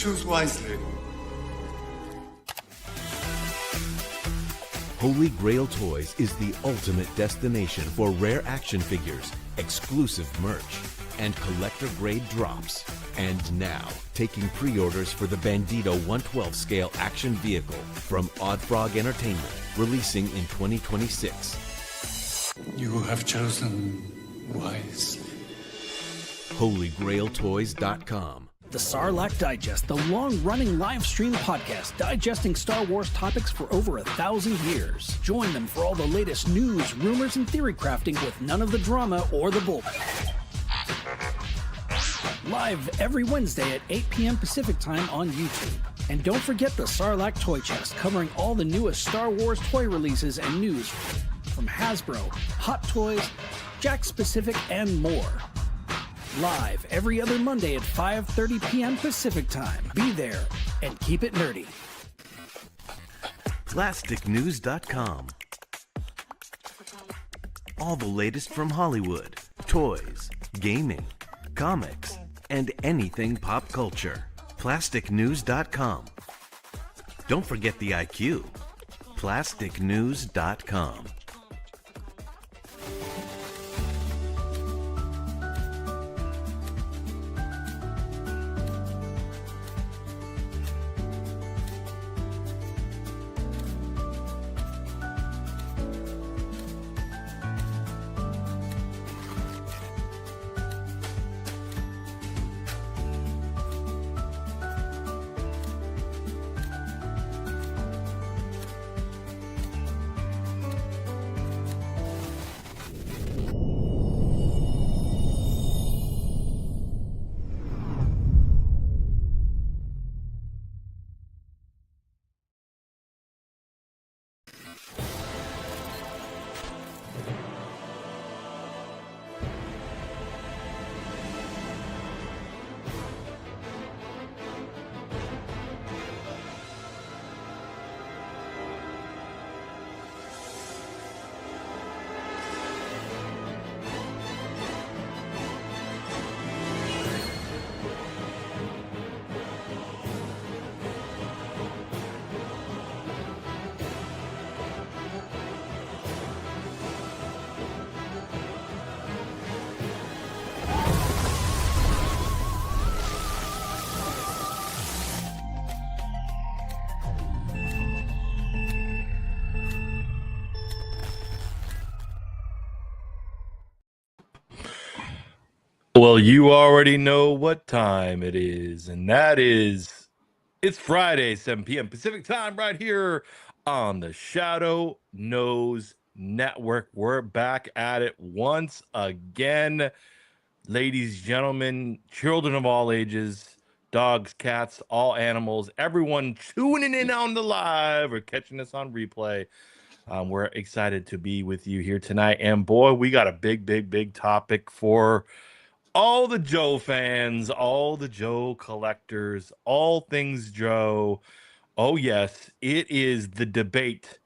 Choose wisely. Holy Grail Toys is the ultimate destination for rare action figures, exclusive merch, and collector-grade drops. And now, taking pre-orders for the Bandito 112 scale action vehicle from Odd Frog Entertainment, releasing in 2026. You have chosen wisely. HolyGrailToys.com. The Sarlacc Digest, the long-running live-stream podcast digesting Star Wars topics for over 1,000 years. Join them for all the latest news, rumors, and theory crafting with none of the drama or the bullshit. Live every Wednesday at 8 p.m. Pacific Time on YouTube. And don't forget the Sarlacc Toy Chest, covering all the newest Star Wars toy releases and news from Hasbro, Hot Toys, Jakks Pacific, and more. Live every other Monday at 5:30 p.m. Pacific Time. Be there and keep it nerdy. PlasticNews.com. All the latest from Hollywood, toys, gaming, comics, and anything pop culture. PlasticNews.com. Don't forget the IQ. PlasticNews.com. Well, you already know what time it is, and that is, it's Friday, 7 p.m. Pacific Time, right here on the Shadow Knows Network. We're back at it once again. Ladies, gentlemen, children of all ages, dogs, cats, all animals, everyone tuning in on the live or catching us on replay. We're excited to be with you here tonight. And boy, we got a big topic for all the Joe fans, all the Joe collectors, all things Joe. Oh, yes, it is the debate.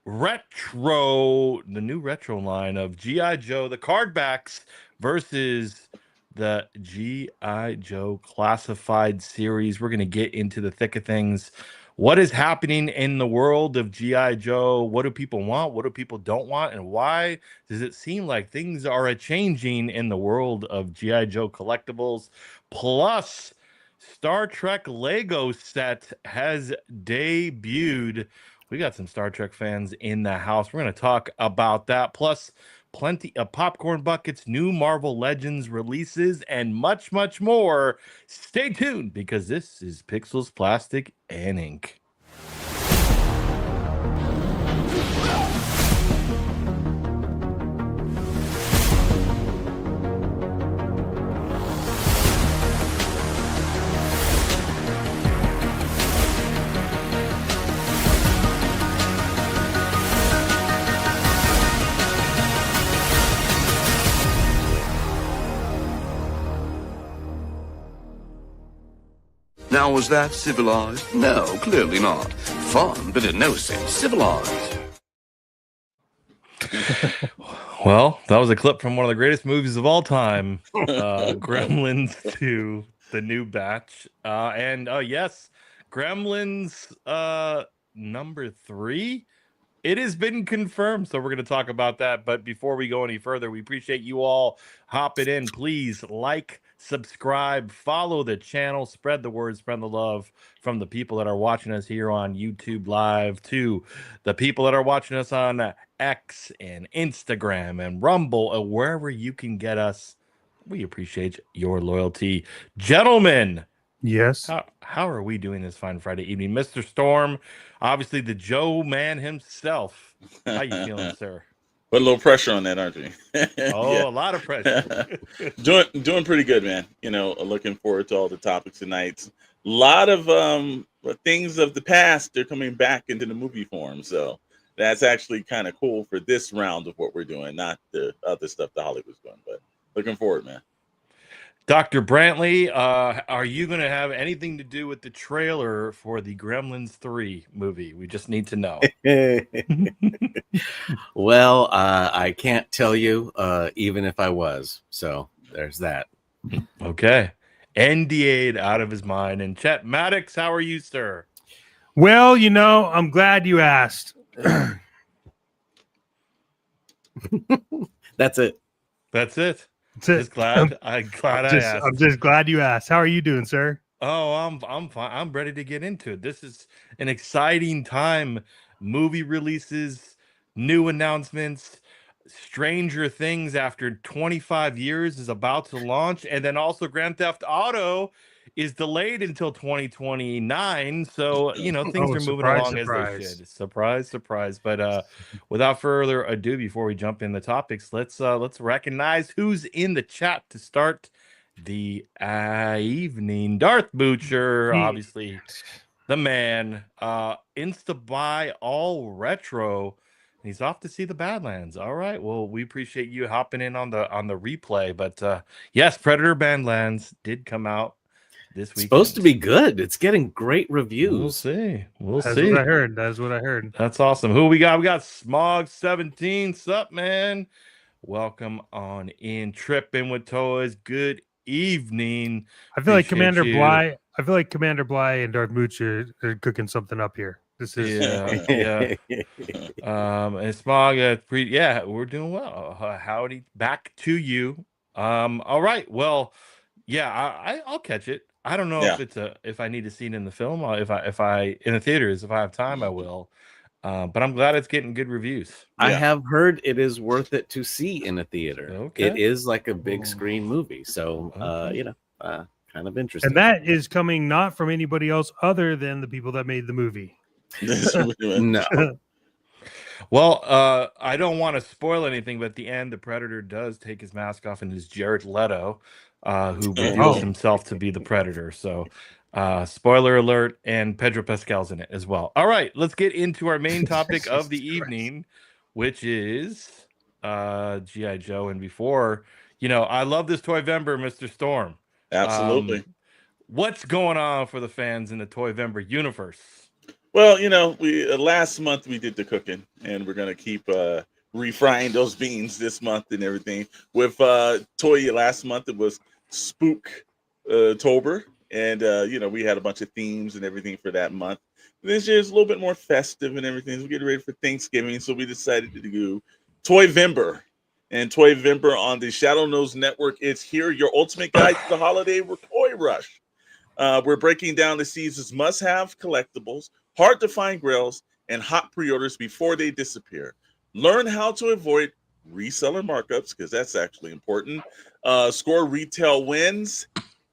Retro, the new retro line of G.I. Joe, the cardbacks versus the G.I. Joe classified series. We're going to get into the thick of things. What is happening in the world of G.I. Joe? What do people want? What do people don't want? And why does it seem like things are changing in the world of G.I. Joe collectibles? Plus, Star Trek Lego set has debuted. We got some Star Trek fans in the house. We're going to talk about that. Plus, plenty of popcorn buckets, new Marvel Legends releases, and much more. Stay tuned, because this is Pixels, Plastic, and Ink. Now, was that civilized? No, clearly not. Fun, but in no sense civilized. Well, that was a clip from one of the greatest movies of all time, Gremlins 2. the new batch. And yes, Gremlins number 3. It has been confirmed, so we're going to talk about that. But before we go any further, we appreciate you all hopping in. Please like, subscribe, follow the channel, spread the word, spread the love from the people that are watching us here on YouTube Live to the people that are watching us on X and Instagram and Rumble or wherever you can get us. We appreciate your loyalty. Gentlemen, Yes. how are we doing this fine Friday evening? Mr. Storm, obviously the Joe man himself. How you feeling, sir? Put a little pressure on that, aren't we? Oh, a lot of pressure. doing pretty good, man. You know, looking forward to all the topics tonight. A lot of things of the past, they're coming back into the movie form. So that's actually kind of cool for this round of what we're doing, not the other stuff that Hollywood's doing, but looking forward, man. Dr. Brantley, are you going to have anything to do with the trailer for the Gremlins 3 movie? We just need to know. Well, I can't tell you, even if I was. So there's that. Okay. NDA'd out of his mind. And Chet Maddox, how are you, sir? Well, you know, I'm glad you asked. That's it. That's it. That's it. Just glad I asked. I'm just glad you asked. How are you doing, sir? Oh, I'm fine. I'm ready to get into it. This is an exciting time. Movie releases, new announcements. Stranger Things after 25 years is about to launch, and then also Grand Theft Auto is delayed until 2029. So, you know, things are moving along as they should. Surprise. But without further ado, before we jump in the topics, let's recognize who's in the chat to start the evening. Darth Butcher, obviously the man. Insta buy all retro. He's off to see the Badlands. All right. Well, we appreciate you hopping in on the replay. But yes, Predator Badlands did come out this week. Supposed to be good. It's getting great reviews. We'll see. That's what I heard. That's what I heard. That's awesome. Who we got? We got Smog17. Sup, man? Welcome on in. Tripping with Toys. Good evening. I feel like Commander Bly and Darth Moocher are cooking something up here. This is yeah. And Smog, we're doing well. Howdy, back to you. All right. Well, yeah, I'll catch it. I don't know if I need to see it in the film or if I in the theaters. If I have time, I will. But I'm glad it's getting good reviews. I have heard it is worth it to see in a theater. Okay. It is like a big screen movie, so kind of interesting. And that is coming not from anybody else other than the people that made the movie. No. Well, I don't want to spoil anything, but at the end, the Predator does take his mask off and is Jared Leto, who reveals himself to be the Predator. So, spoiler alert, and Pedro Pascal's in it as well. All right, let's get into our main topic of the evening, which is G.I. Joe. And before, I love this Toyvember, Mr. Storm. Absolutely. What's going on for the fans in the Toyvember universe? Well, we last month we did the cooking, and we're gonna keep refrying those beans this month and everything. With Toy last month, it was Spooktober, and we had a bunch of themes and everything for that month. This year is a little bit more festive and everything. We're getting ready for Thanksgiving, so we decided to do Toyvember. And Toyvember on the Shadow Nose Network. It's here, your ultimate guide to the holiday toy rush. We're breaking down the season's must-have collectibles, hard-to-find grails, and hot pre-orders before they disappear. Learn how to avoid reseller markups, because that's actually important. Score retail wins,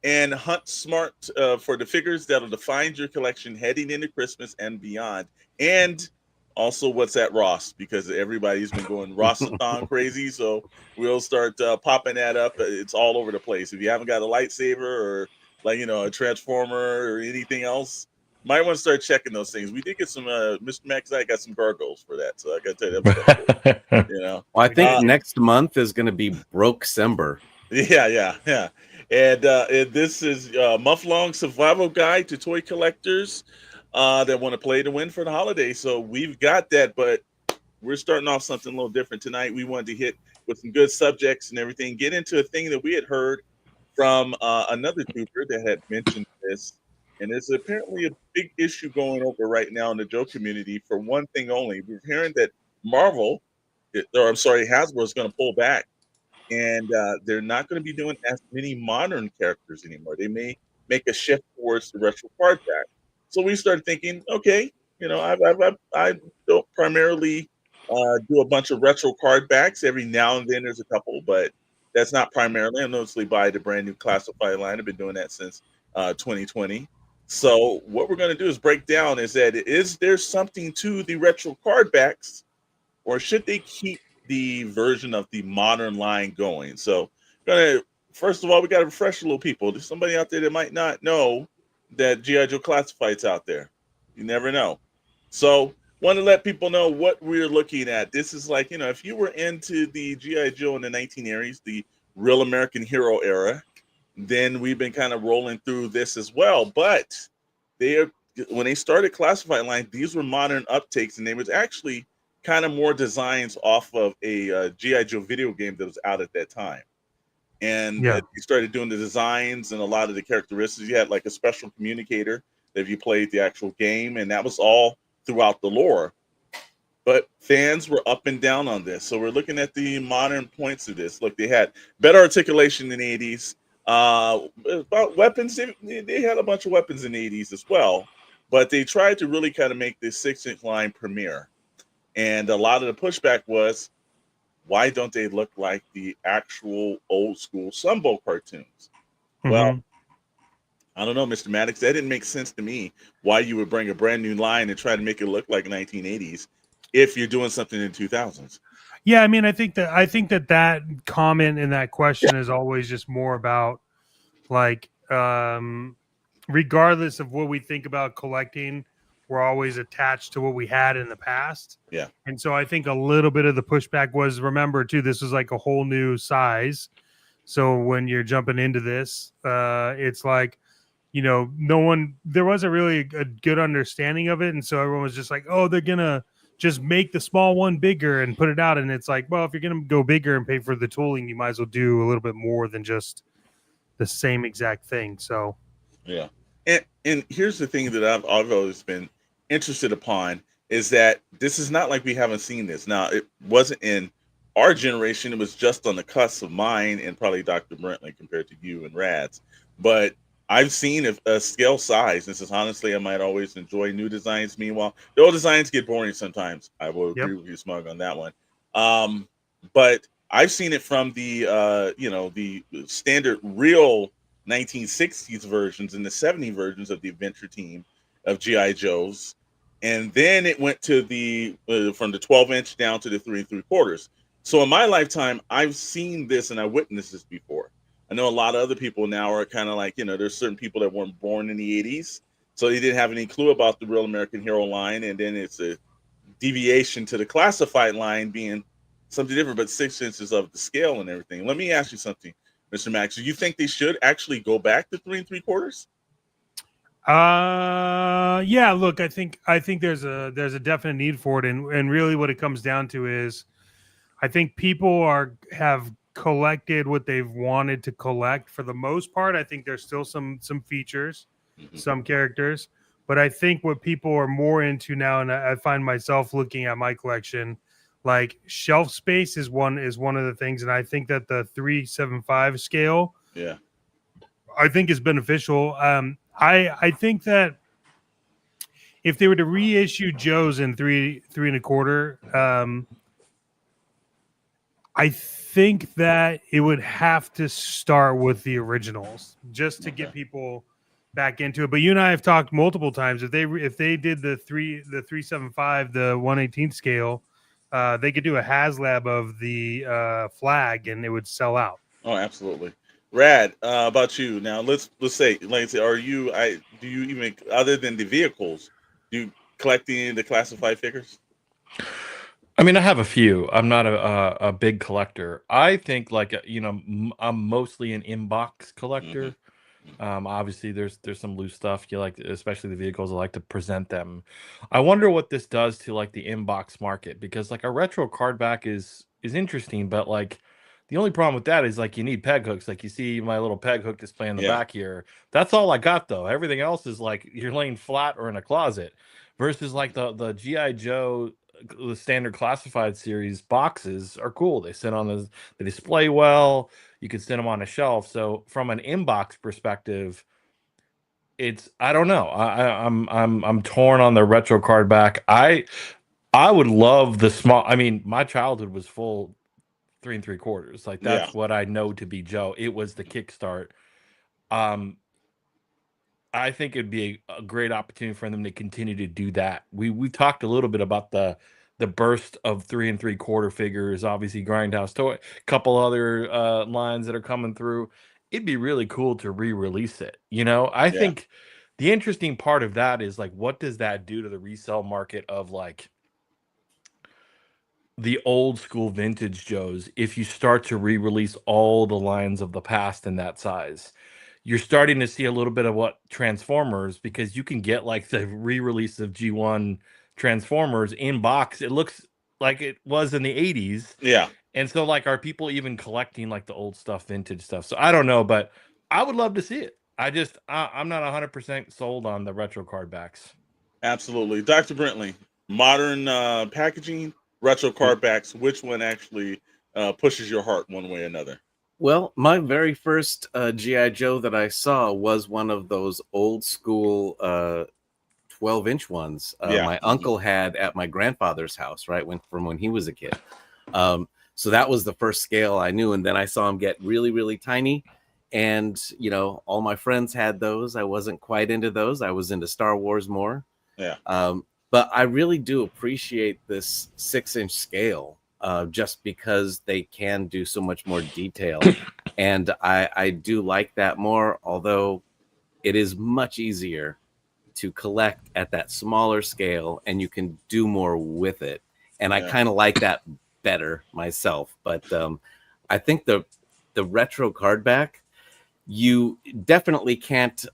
and hunt smart for the figures that'll define your collection heading into Christmas and beyond. And also what's at Ross, because everybody's been going Ross-a-thon crazy, so we'll start popping that up. It's all over the place. If you haven't got a lightsaber or a transformer or anything else, might want to start checking those things. We did get some Mr. Max. I got some gargoyles for that, so I got to tell you that. Well, I think next month is going to be Broke-sember. Yeah. And this is a month-long survival guide to toy collectors that want to play to win for the holiday. So we've got that, but we're starting off something a little different tonight. We wanted to hit with some good subjects and everything, get into a thing that we had heard from another tuber that had mentioned this, and there's apparently a big issue going over right now in the Joe community for one thing only. We're hearing that Hasbro is going to pull back, and they're not going to be doing as many modern characters anymore. They may make a shift towards the retro card back. So we started thinking, okay, I don't primarily do a bunch of retro card backs. Every now and then there's a couple, but that's not primarily. I mostly buy the brand new classified line. I've been doing that since 2020. So what we're going to do is break down is there something to the retro card backs, or should they keep the version of the modern line going? So first of all, we got to refresh a little people. There's somebody out there that might not know that G.I. Joe Classified's out there. You never know. So want to let people know what we're looking at. This is like, if you were into the G.I. Joe in the 1980s, the Real American Hero era, then we've been kind of rolling through this as well. But when they started Classified line, these were modern uptakes, and they was actually kind of more designs off of a G.I. Joe video game that was out at that time. And you started doing the designs and a lot of the characteristics. You had like a special communicator that if you played the actual game, and that was all throughout the lore. But fans were up and down on this. So we're looking at the modern points of this. Look, they had better articulation in the 80s. About weapons, they had a bunch of weapons in the 80s as well. But they tried to really kind of make this 6-inch line premiere. And a lot of the pushback was, why don't they look like the actual old school Sunbow cartoons? Mm-hmm. Well, I don't know, Mr. Maddox. That didn't make sense to me. Why you would bring a brand new line and try to make it look like 1980s if you're doing something in 2000s? Yeah, I mean, I think that comment and that question is always just more about like, regardless of what we think about collecting, we're always attached to what we had in the past. Yeah. And so I think a little bit of the pushback was, remember too, this was like a whole new size. So when you're jumping into this, it's like, there wasn't really a good understanding of it. And so everyone was just like, oh, they're going to just make the small one bigger and put it out. And it's like, well, if you're going to go bigger and pay for the tooling, you might as well do a little bit more than just the same exact thing. So, yeah. And here's the thing that I've always been interested upon is that this is not like we haven't seen this. Now, it wasn't in our generation. It was just on the cusp of mine and probably Dr. Brentley compared to you and Rad's. But I've seen a scale size. This is honestly, I might always enjoy new designs. Meanwhile, the old designs get boring sometimes. I will agree with you, Smug, on that one. But I've seen it from the the standard real 1960s versions and the 70 versions of the Adventure Team of G.I. Joes. And then it went to the from the 12-inch down to the 3 3/4. So in my lifetime, I've seen this and I witnessed this before. I know a lot of other people now are kind of like, there's certain people that weren't born in the 80s, so they didn't have any clue about the Real American Hero line. And then it's a deviation to the classified line being something different, but 6 inches of the scale and everything. Let me ask you something, Mr. Max. Do you think they should actually go back to 3 3/4? Yeah, look, I think there's a definite need for it. And really what it comes down to is I think people have collected what they've wanted to collect for the most part. I think there's still some features, some characters, but I think what people are more into now, and I find myself looking at my collection, like shelf space is one of the things, and I think that the 375 scale, I think is beneficial. I think that if they were to reissue Joe's in 3 3/4, I think that it would have to start with the originals just to get people back into it. But you and I have talked multiple times. If they did the 375, the 1/18 scale, they could do a HasLab of the flag and it would sell out. Oh, absolutely. Rad, about you now. Let's say, do you even, other than the vehicles, do you collect any of the classified figures? I mean, I have a few. I'm not a big collector. I think I'm mostly an inbox collector. Obviously, there's some loose stuff you like, especially the vehicles. I like to present them. I wonder what this does to like the inbox market, because like a retro cardback is interesting, but like The only problem with that is like you need peg hooks. Like you see my little peg hook display in the Yeah. back here. That's all I got though. Everything else is like you're laying flat or in a closet. Versus like the GI Joe, the standard classified series boxes are cool. They sit on they display well. You can sit them on a shelf. So from an inbox perspective, it's I don't know. I'm torn on the retro card back. I would love the small. I mean, my childhood was full 3 3/4. Like Yeah. that's what I know to be Joe. It was the kickstart. Um, I think it'd be a great opportunity for them to continue to do that. We talked a little bit about the burst of 3 3/4 figures. Obviously, Grindhouse Toy, a couple other lines that are coming through. It'd be really cool to re-release it. You know, I Yeah. think the interesting part of that is like, what does that do to the resale market of like the old school vintage Joes if you start to re-release all the lines of the past in that size? You're starting to see a little bit of what Transformers, because you can get like the re-release of G1 Transformers in box. It looks like it was in the 80s. Yeah. And so like are people even collecting like the old stuff, vintage stuff? So I don't know, but I would love to see it. I'm not 100% sold on the retro card backs. Absolutely. Dr. Brentley, modern packaging, retro card backs, which one actually pushes your heart one way or another? Well, my very first GI Joe that I saw was one of those old school 12-inch ones my uncle had at my grandfather's house, right, from when he was a kid. So that was the first scale I knew, and then I saw him get really, really tiny. And you know, all my friends had those. I wasn't quite into those. I was into Star Wars more. Yeah. But I really do appreciate this 6-inch scale. Just because they can do so much more detail. And I do like that more, although it is much easier to collect at that smaller scale and you can do more with it. And I kind of like that better myself. But I think the retro card back, you definitely can't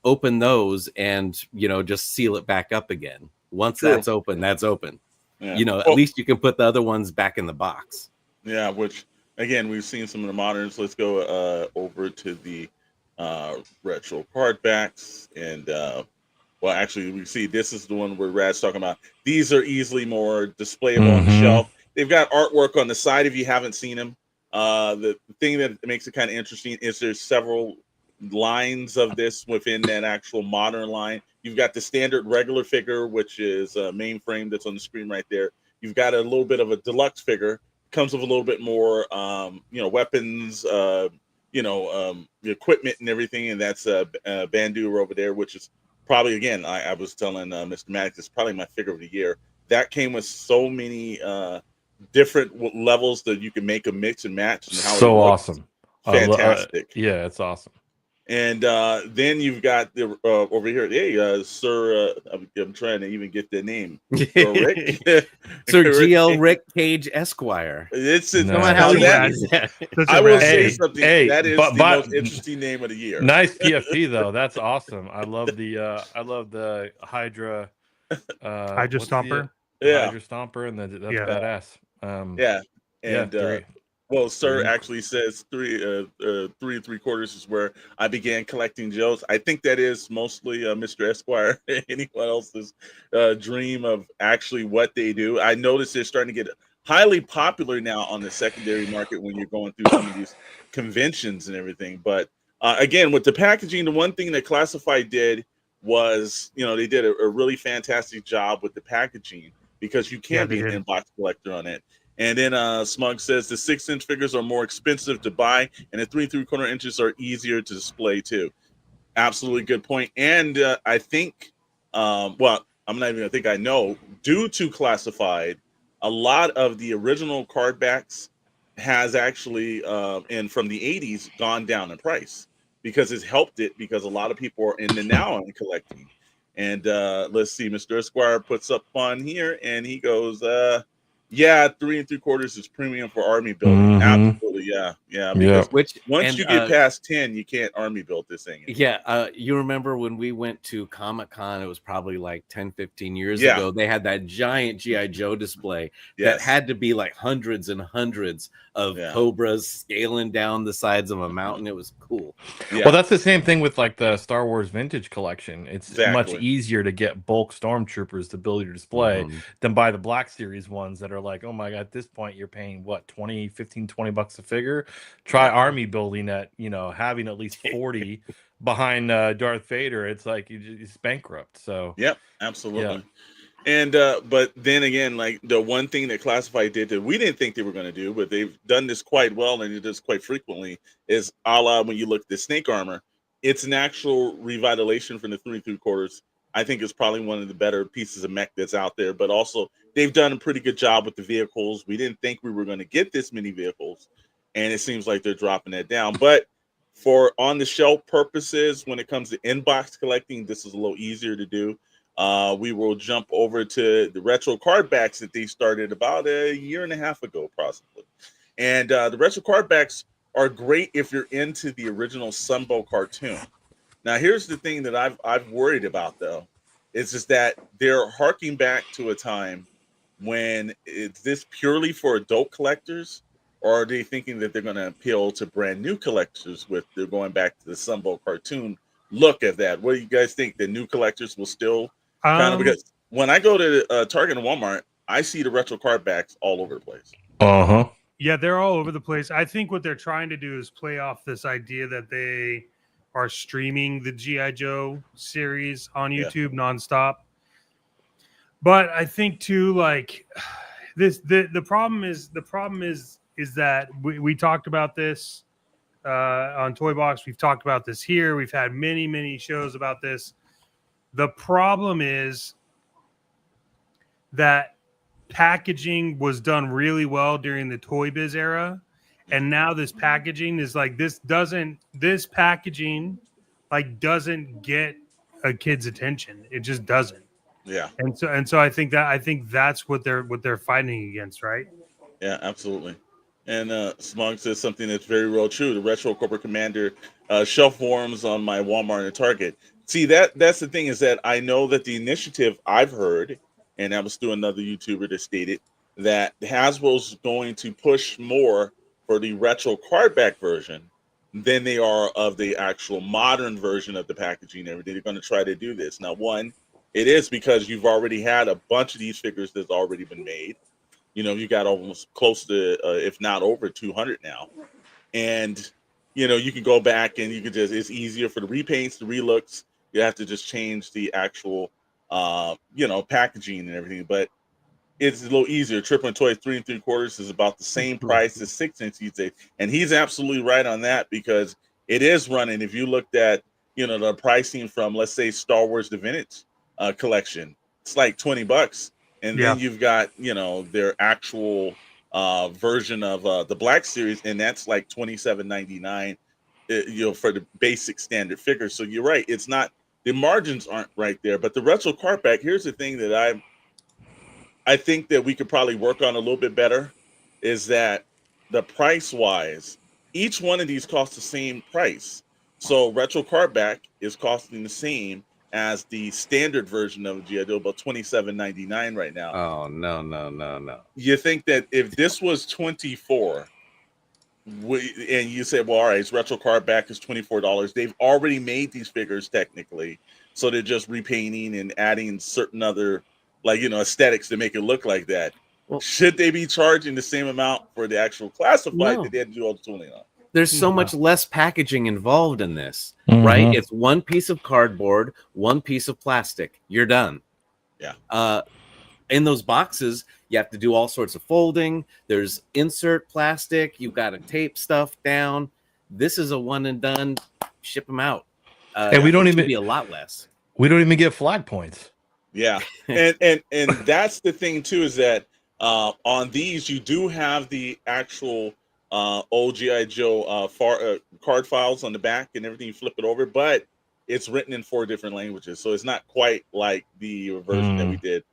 open those and, you know, just seal it back up again. Once that's open, that's open. Yeah. You know, at least you can put the other ones back in the box. Yeah, which again, we've seen some of the moderns. Let's go over to the retro card backs. And well, actually, we see this is the one where Rad's talking about. These are easily more displayable on the shelf. They've got artwork on the side if you haven't seen them. The thing that makes it kind of interesting is there's several lines of this within that actual modern line. You've got the standard regular figure, which is a mainframe that's on the screen right there. You've got a little bit of a deluxe figure, comes with a little bit more, you know, weapons, you know, the equipment and everything. And that's Bandu over there, which is probably, again, I was telling Mr. Maddox, it's probably my figure of the year. That came with so many different levels that you can make a mix and match. And how So awesome. Fantastic. Yeah, it's awesome. And then you've got the over here, hey, Sir, I'm trying to even get the name, Sir Rick, Sir GL Rick Cage Esquire. It's how I will say something. That is the most interesting name of the year. Nice PFP though. That's awesome. I love the Hydra. Hydra Stomper. Hydra Stomper, and that's badass. Yeah, and well, Sir actually says 3 3/4 is where I began collecting Joes. I think that is mostly Mr. Esquire, anyone else's dream of actually what they do. I noticed they're starting to get highly popular now on the secondary market when you're going through some of these conventions and everything. But again, with the packaging, the one thing that Classified did was, you know, they did a really fantastic job with the packaging because you can be an in-box collector on it. And then Smug says the 6-inch figures are more expensive to buy, and the 3 3/4 inches are easier to display too. Absolutely good point. And I think, well, I'm not even gonna think I know, due to Classified, a lot of the original card backs has actually, and from the 80s, gone down in price because it's helped it because a lot of people are in the now on collecting. And let's see, Mr. Esquire puts up on here, and he goes, yeah, 3 3/4 is premium for army building. Absolutely. absolutely, yeah. Because Which once and you get past 10, you can't army build this thing anymore. yeah, you remember when we went to Comic-Con, it was probably like 10, 15 years Yeah. ago. They had that giant GI Joe display that Yes. had to be like hundreds and hundreds of Yeah. cobras scaling down the sides of a mountain. It was cool. Yeah. Well, that's the same thing with like the Star Wars Vintage Collection. It's much Exactly. easier to get bulk Stormtroopers to build your display Mhm. than buy the Black Series ones that are like, oh my God, at this point you're paying what, 20, 15, 20 bucks a figure? Try army building at, having at least 40 behind Darth Vader. It's like it's bankrupt. So Yep, absolutely. Yeah. And but then again, like the one thing that Classified did that we didn't think they were going to do, but they've done this quite well and it does quite frequently, is a la when you look at the snake armor, it's an actual revitalization from the 3 3/4. I think it's probably one of the better pieces of mech that's out there, but also they've done a pretty good job with the vehicles. We didn't think we were going to get this many vehicles, and it seems like they're dropping that down. But for on the shelf purposes, when it comes to inbox collecting, this is a little easier to do. We will jump over to the retro cardbacks that they started about a year and a half ago, possibly. And the retro cardbacks are great if you're into the original Sunbow cartoon. Now, here's the thing that I've worried about, though, is just that they're harking back to a time when it's this purely for adult collectors, or are they thinking that they're going to appeal to brand new collectors with they're going back to the Sunbow cartoon look at that? What do you guys think? The new collectors will still kind of, because when I go to Target and Walmart, I see the retro cardbacks all over the place. Yeah, they're all over the place. I think what they're trying to do is play off this idea that they are streaming the G.I. Joe series on YouTube nonstop. But I think too, like this, the problem is that we talked about this on Toy Box. We've talked about this here. We've had many shows about this. The problem is that packaging was done really well during the Toy Biz era, and now this packaging is like this packaging like doesn't get a kid's attention. It just doesn't. Yeah. And so I think that's what they're fighting against, right? Yeah, absolutely. And Smog says something that's very real true. The Retro Corporate Commander shelf warms on my Walmart and Target. See, that's the thing, is that I know that the initiative I've heard, and that was through another YouTuber that stated that Hasbro's going to push more for the retro cardback version than they are of the actual modern version of the packaging and everything. They're going to try to do this. Now, one, it is because you've already had a bunch of these figures that's already been made. You got almost close to, if not over 200 now. And, you can go back and you can it's easier for the repaints, the relooks. You have to just change the actual, packaging and everything. But it's a little easier. Triple and Toy 3 3/4 is about the same price as 6 inch these days. And he's absolutely right on that, because it is running. If you looked at, the pricing from, let's say, Star Wars The Vintage collection, it's like $20. And then you've got, their actual version of the Black Series, and that's like $27.99, for the basic standard figure. So you're right. It's not, the margins aren't right there. But the retro cardback, here's the thing that I think that we could probably work on a little bit better, is that the price-wise, each one of these costs the same price. So retro cardback is costing the same as the standard version of G.I. Joe, about $27.99 right now. Oh, no. You think that if this was $24, and you said, well, all right, it's retro cardback is $24. They've already made these figures technically, so they're just repainting and adding certain other, aesthetics to make it look like that. Well, should they be charging the same amount for the actual classified that they had to do all the tooling on? There's so much less packaging involved in this, right? It's one piece of cardboard, one piece of plastic. You're done. Yeah. In those boxes, you have to do all sorts of folding. There's insert plastic. You've got to tape stuff down. This is a one and done. Ship them out. And we don't even be a lot less. We don't even get flag points. Yeah. and that's the thing too, is that on these you do have the actual old G.I. Joe card files on the back and everything. You flip it over, but it's written in 4 different languages, so it's not quite like the version that we did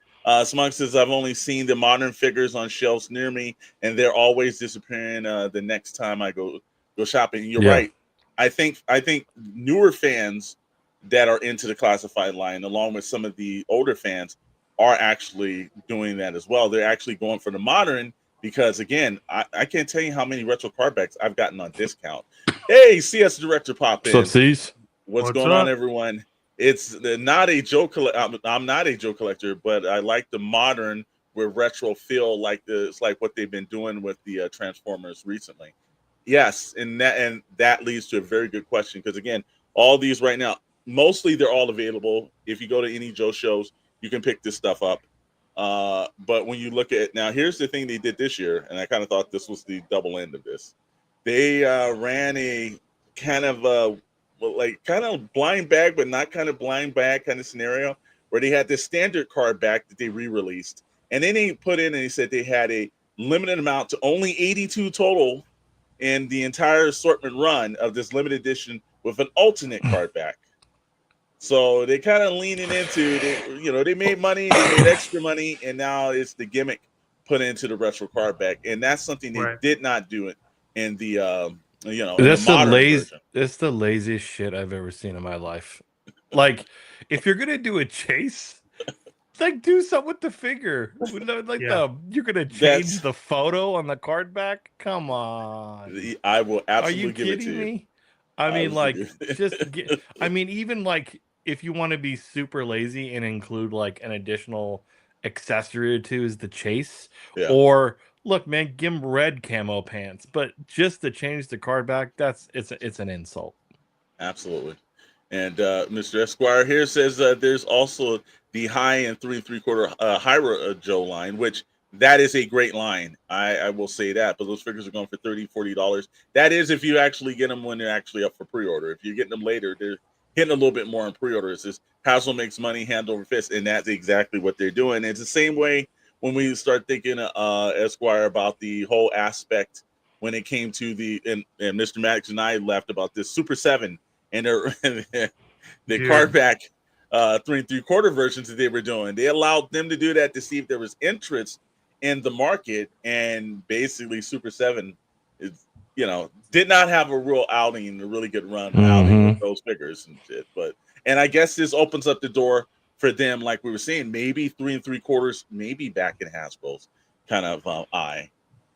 Smug says, I've only seen the modern figures on shelves near me, and they're always disappearing the next time I go shopping. You're right. I think newer fans that are into the classified line, along with some of the older fans, are actually doing that as well. They're actually going for the modern because, again, I can't tell you how many retro cardbacks I've gotten on discount. Hey, CS Director pop in. What's going on, everyone? It's not a Joe collector. I'm not a Joe collector, but I like the modern where retro feel like it's like what they've been doing with the Transformers recently. Yes, and that leads to a very good question because, again, all these right now, mostly they're all available. If you go to any Joe shows, you can pick this stuff up. But when you look at now, here's the thing they did this year, and I kind of thought this was the double end of this. They ran a kind of kind of blind bag, but not kind of blind bag kind of scenario where they had this standard card back that they re-released, and then they put in and they said they had a limited amount to only 82 total in the entire assortment run of this limited edition with an alternate card back. So they kind of leaning into, they made money, they made extra money, and now it's the gimmick put into the retro card back, and that's something they did not do it in the That's the laziest shit I've ever seen in my life. Like, if you're gonna do a chase, like do something with the figure. You're gonna change the photo on the card back. Come on, I will absolutely give it to you. Are you kidding me? I mean, like, even like if you want to be super lazy and include like an additional accessory or two is the chase, or look, man, give him red camo pants, but just to change the card back, it's an insult. Absolutely. And Mr. Esquire here says there's also the high and 3 3/4 Hyra Joe line, which that is a great line. I will say that, but those figures are going for $30-$40. That is if you actually get them when they're actually up for pre-order. If you're getting them later, they're hitting a little bit more on pre-order. It's just Hasbro makes money hand over fist, and that's exactly what they're doing. It's the same way when we start thinking, Esquire, about the whole aspect when it came to and Mr. Maddox and I laughed about this Super 7 and the card back 3 3/4 versions that they were doing. They allowed them to do that to see if there was interest in the market, and basically Super 7 is, did not have a real outing, a really good run outing with those figures and shit. And I guess this opens up the door for them, like we were saying, maybe 3 3/4, maybe back in Hasbro's kind of eye.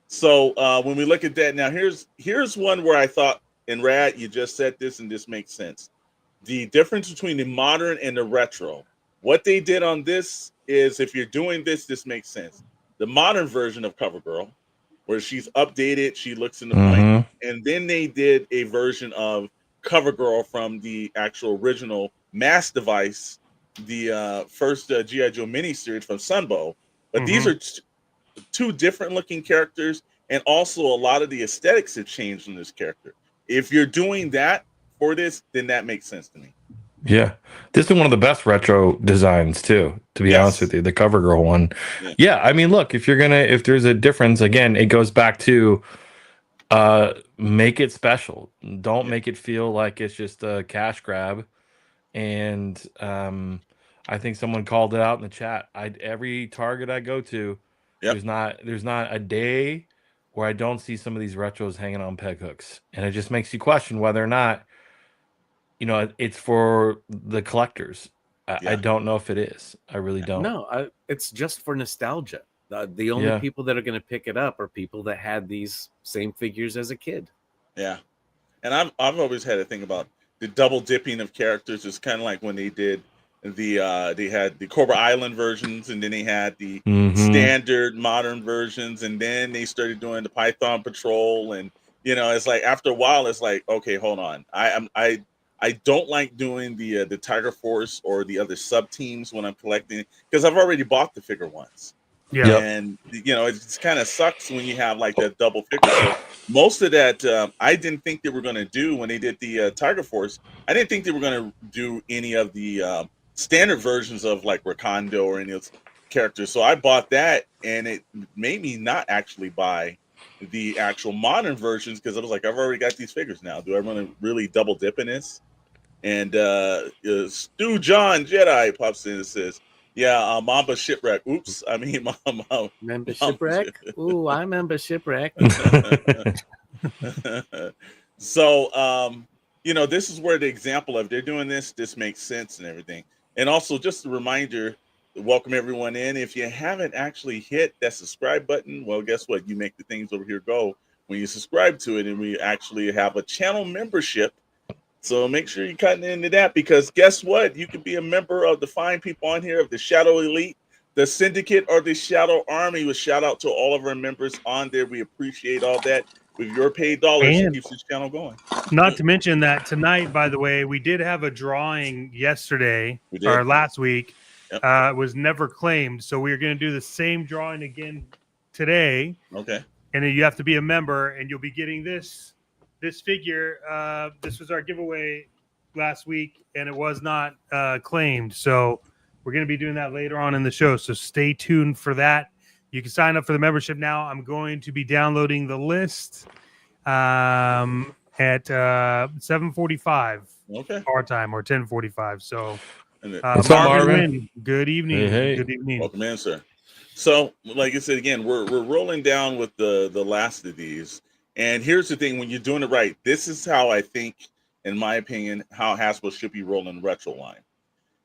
So when we look at that now, here's one where I thought, and Rad, you just said this, and this makes sense. The difference between the modern and the retro. What they did on this is, if you're doing this makes sense. The modern version of CoverGirl, where she's updated, she looks in the blank, and then they did a version of CoverGirl from the actual original mass device, the first G.I. Joe miniseries from Sunbow. But these are two different looking characters, and also a lot of the aesthetics have changed in this character. If you're doing that for this, then that makes sense to me. Yeah, this is one of the best retro designs too, to be honest with you, the CoverGirl one. Yeah, I mean, look, if there's a difference, again, it goes back to make it special. Don't make it feel like it's just a cash grab. And I think someone called it out in the chat. Every Target I go to, there's not a day where I don't see some of these retros hanging on peg hooks, and it just makes you question whether or not it's for the collectors. I don't know if it is. I really don't. No, it's just for nostalgia. The only people that are going to pick it up are people that had these same figures as a kid. Yeah, and I've always had a thing about the double dipping of characters. It's kind of like when they did they had the Cobra Island versions, and then they had the standard modern versions, and then they started doing the Python Patrol, and it's like after a while, it's like, okay, hold on, I don't like doing the Tiger Force or the other sub teams when I'm collecting, because I've already bought the figure once. Yeah, and it kind of sucks when you have like that double figure. So most of that I didn't think they were going to do when they did the Tiger Force. I didn't think they were going to do any of the standard versions of like Rakondo or any of those characters. So I bought that, and it made me not actually buy the actual modern versions, because I was like, I've already got these figures now. Do I want to really double dip in this? And Stu John Jedi pops in and says, Yeah, Mamba Shipwreck. Oops, I mean Mamba. Remember Shipwreck? Ooh, I remember Shipwreck. So, this is where the example of they're doing this makes sense and everything. And also, just a reminder, to welcome everyone in. If you haven't actually hit that subscribe button, well, guess what? You make the things over here go when you subscribe to it, and we actually have a channel membership. So make sure you're cutting into that, because guess what? You can be a member of the fine people on here of the Shadow Elite, the Syndicate, or the Shadow Army. With shout out to all of our members on there. We appreciate all that. With your paid dollars, it keeps this channel going. Not to mention that tonight, by the way, we did have a drawing yesterday or last week. Yep. It was never claimed. So we're going to do the same drawing again today. Okay. And then you have to be a member, and you'll be getting this figure. This was our giveaway last week, and it was not claimed. So we're going to be doing that later on in the show. So stay tuned for that. You can sign up for the membership now. I'm going to be downloading the list at 7:45 our time, or 10:45. So Marvin, good evening. Hey. Good evening. Welcome in, sir. So, like I said, again, we're rolling down with the last of these. And here's the thing: when you're doing it right, this is how I think, in my opinion, how Hasbro should be rolling the retro line.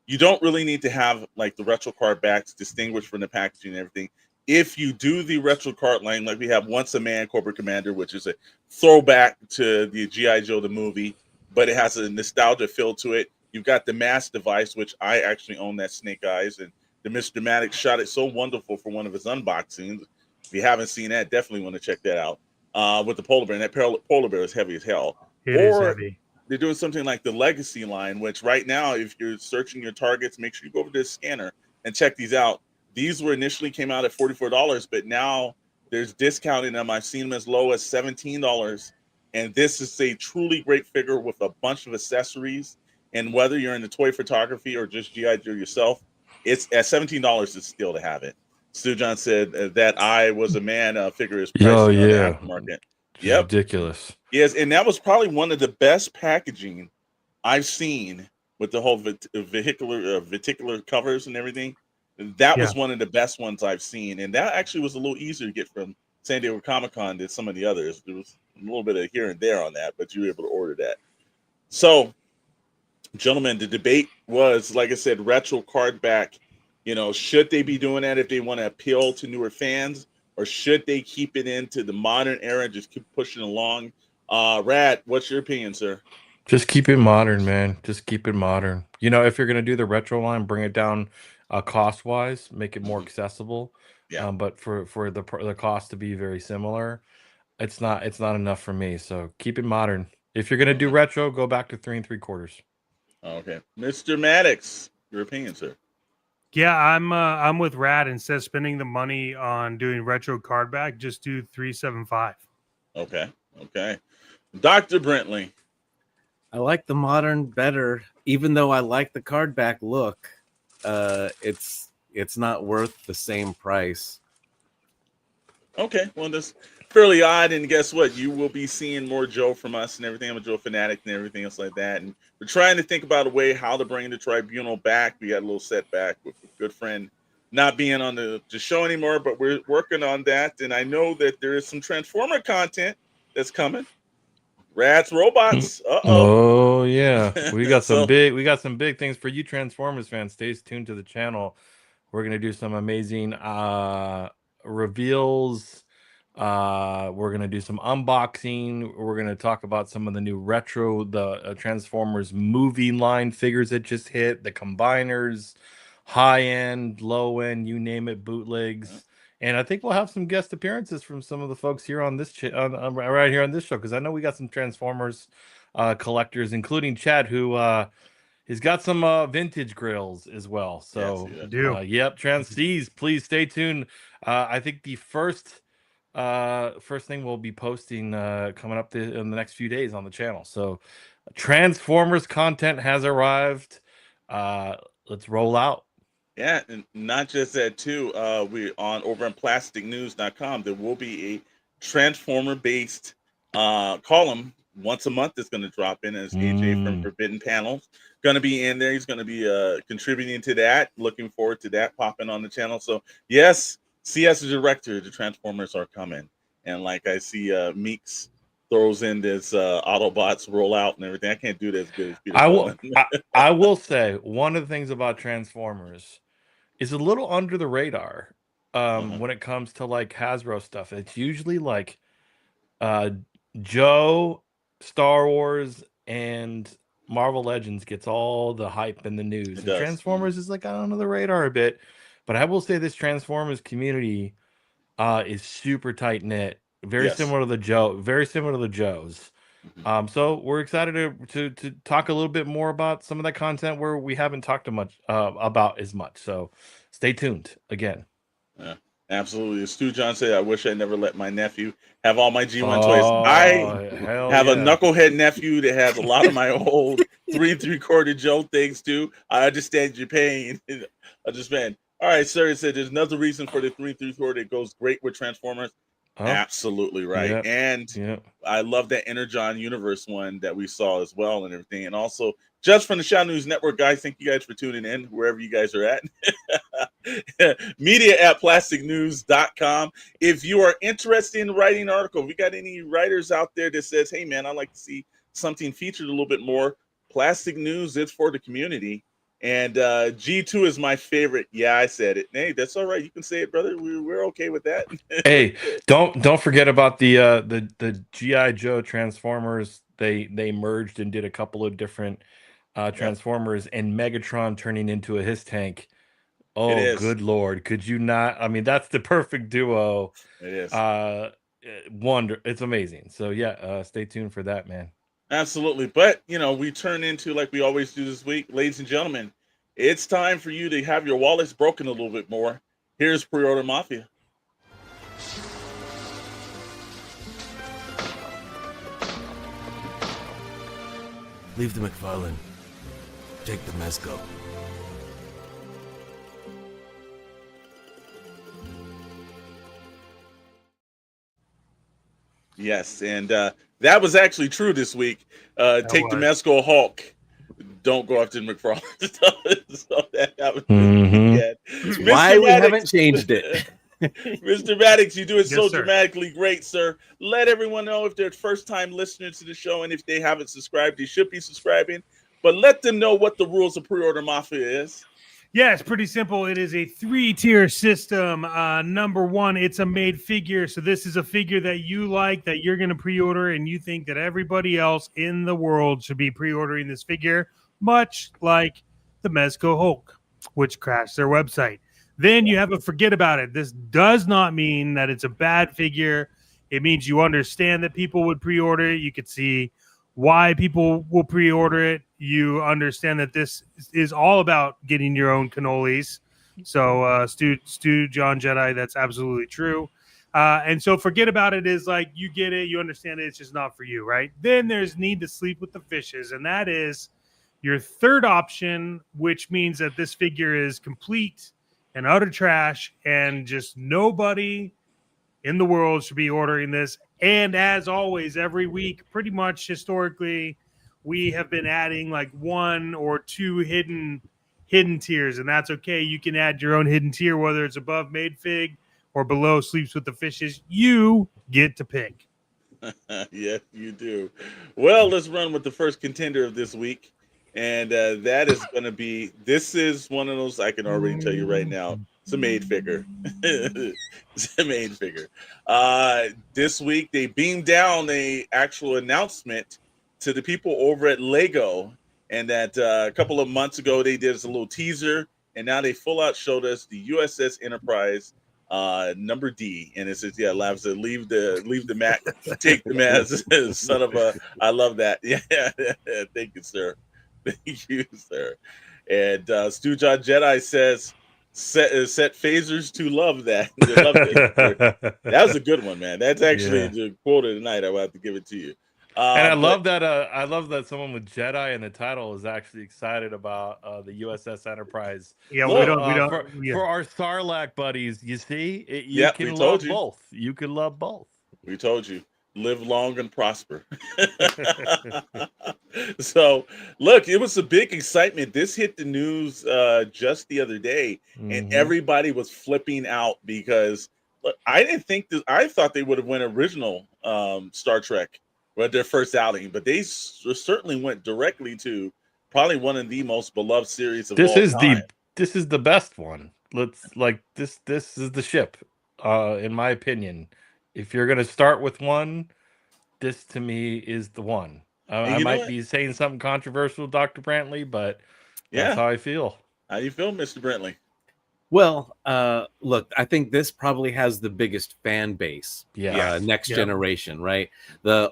You don't really need to have like the retro card backs distinguished from the packaging and everything. If you do the retro card line, like we have Once a Man Cobra Commander, which is a throwback to the G.I. Joe the movie, but it has a nostalgia feel to it. You've got the Mass Device, which I actually own that Snake Eyes, and the Mr. Maddox shot it so wonderful for one of his unboxings. If you haven't seen that, definitely want to check that out. With the polar bear, and that polar bear is heavy as hell. It is heavy. They're doing something like the Legacy line, which right now, if you're searching your targets, make sure you go over to the scanner and check these out. These were initially came out at $44, but now there's discounting them. I've seen them as low as $17. And this is a truly great figure with a bunch of accessories. And whether you're into toy photography or just G.I. Joe yourself, it's at $17 is still to have it. Stu John said that I Was a Man figure is priced on the aftermarket. Yep. Ridiculous. Yes, and that was probably one of the best packaging I've seen with the whole viticular covers and everything. That was one of the best ones I've seen, and that actually was a little easier to get from San Diego Comic-Con than some of the others. There was a little bit of here and there on that, but you were able to order that. So, gentlemen, the debate was, like I said, retro card back. Should they be doing that if they want to appeal to newer fans, or should they keep it into the modern era and just keep pushing along? Rad, what's your opinion, sir? Just keep it modern, man. Just keep it modern. If you're going to do the retro line, bring it down cost wise, make it more accessible. Yeah. But for the cost to be very similar, it's not enough for me. So keep it modern. If you're going to do retro, go back to 3 3/4. Okay. Mr. Maddox, your opinion, sir? Yeah, I'm with Rad. Instead of spending the money on doing retro card back, just do 375. Okay. Dr. Brentley. I like the modern better, even though I like the card back look. It's not worth the same price. Okay, well, that's fairly odd. And guess what? You will be seeing more Joe from us and everything. I'm a Joe fanatic and everything else like that. And we're trying to think about a way how to bring the Tribunal back. We got a little setback with a good friend not being on the show anymore, but we're working on that. And I know that there is some Transformer content that's coming. Rats, robots. Oh yeah, we got some big things for you Transformers fans. Stay tuned to the channel. We're gonna do some amazing reveals. We're gonna do some unboxing. We're gonna talk about some of the new retro, Transformers movie line figures that just hit, the combiners, high end, low end, you name it, bootlegs. And I think we'll have some guest appearances from some of the folks here on this right here on this show, because I know we got some Transformers collectors, including Chad, who he's got some vintage grills as well. So, yep, Transees, please stay tuned. I think the first thing we'll be posting coming up in the next few days on the channel. So, Transformers content has arrived. Let's roll out. Yeah, and not just that too. We on over on plasticnews.com. There will be a Transformer based column once a month is going to drop in as AJ from Forbidden Panels. Going to be in there. He's going to be contributing to that. Looking forward to that popping on the channel. So yes, CS Director, the Transformers are coming. And like I see Meeks throws in this Autobots rollout and everything. I can't do that as good as Peter. I will say one of the things about Transformers is a little under the radar when it comes to like Hasbro stuff. It's usually like Joe, Star Wars, and Marvel Legends gets all the hype in the news. And Transformers is like under the radar a bit. But I will say this Transformers community is super tight knit. Very similar to the Joes. So we're excited to talk a little bit more about some of that content where we haven't talked much about as much. So stay tuned again. Yeah, absolutely. As Stu John said, I wish I never let my nephew have all my G1 toys. I have a knucklehead nephew that has a lot of my old 3 3/4 Joe things too. I understand your pain. I just man. All right, sir. It said there's another reason for the 3 3/4 that goes great with Transformers. Absolutely right. And I love that Energon Universe one that we saw as well and everything. And also just from the Shadowe News Network, guys, thank you guys for tuning in wherever you guys are at. Media at plasticnews.com. If you are interested in writing an article, if we got any writers out there that says, hey man, I'd like to see something featured a little bit more, Plastic News is for the community. And G2 is my favorite. Yeah, I said it. Hey, that's all right. You can say it, brother. We're okay with that. Hey, don't forget about the G.I. Joe Transformers. They merged and did a couple of different Transformers and Megatron turning into a his tank. Oh, good Lord. Could you not? I mean, that's the perfect duo. It is. It's amazing. So yeah, stay tuned for that, man. Absolutely. But, you know, we turn into, like we always do this week, ladies and gentlemen, it's time for you to have your wallets broken a little bit more. Here's Pre-Order Mafia. Leave the McFarlane. Take the Mezco. Yes, and that was actually true this week. Take the Mezco Hulk. Don't go after McFarlane. So that was why we haven't changed it. Mr. Maddox, you do it so dramatically great, sir. Let everyone know if they're first-time listeners to the show, and if they haven't subscribed, they should be subscribing. But let them know what the rules of Pre-Order Mafia is. Yeah, it's pretty simple. It is a 3-tier system. Number one, it's a made figure. So this is a figure that you like, that you're going to pre-order, and you think that everybody else in the world should be pre-ordering this figure, much like the Mezco Hulk, which crashed their website. Then you have a forget about it. This does not mean that it's a bad figure. It means you understand that people would pre-order it. You could see why people will pre-order it. You understand that this is all about getting your own cannolis. So Stu John Jedi, that's absolutely true. And so forget about it is like you get it, you understand it, it's just not for you, right? Then there's Need to Sleep with the Fishes, and that is your third option, which means that this figure is complete and utter trash, and just nobody in the world should be ordering this. And as always, every week, pretty much historically, we have been adding like 1 or 2 hidden tiers, and that's okay. You can add your own hidden tier, whether it's above Made Fig or below Sleeps with the Fishes. You get to pick. Yes, you do. Well, let's run with the first contender of this week, and that is going to be. This is one of those I can already tell you right now. It's a made figure. It's a made figure. This week they beamed down a actual announcement to the people over at Lego, and that a couple of months ago they did us a little teaser, and now they full out showed us the USS Enterprise number D, and it says, Labs said, leave the Mac, take the Maz. Son of a, I love that. Yeah, thank you, sir. Thank you, sir. And Stu John Jedi says, set phasers to love that. Love that was a good one, man. That's actually the quote of the night. I will have to give it to you. And I love that someone with Jedi in the title is actually excited about the USS Enterprise. Yeah, Look, we don't. For our Sarlacc buddies, you see, you can love both. You can love both. We told you. Live long and prosper. So, look, it was a big excitement. This hit the news just the other day, and everybody was flipping out because look, I didn't think this. I thought they would have went original Star Trek with their first outing, but they certainly went directly to probably one of the most beloved series of all time. This is the best one. This is the ship, in my opinion. If you're gonna start with one, this to me is the one. I might be saying something controversial, Dr. Brantley, but that's how I feel. How you feel, Mr. Brantley? Well, look, I think this probably has the biggest fan base. Next generation, right? The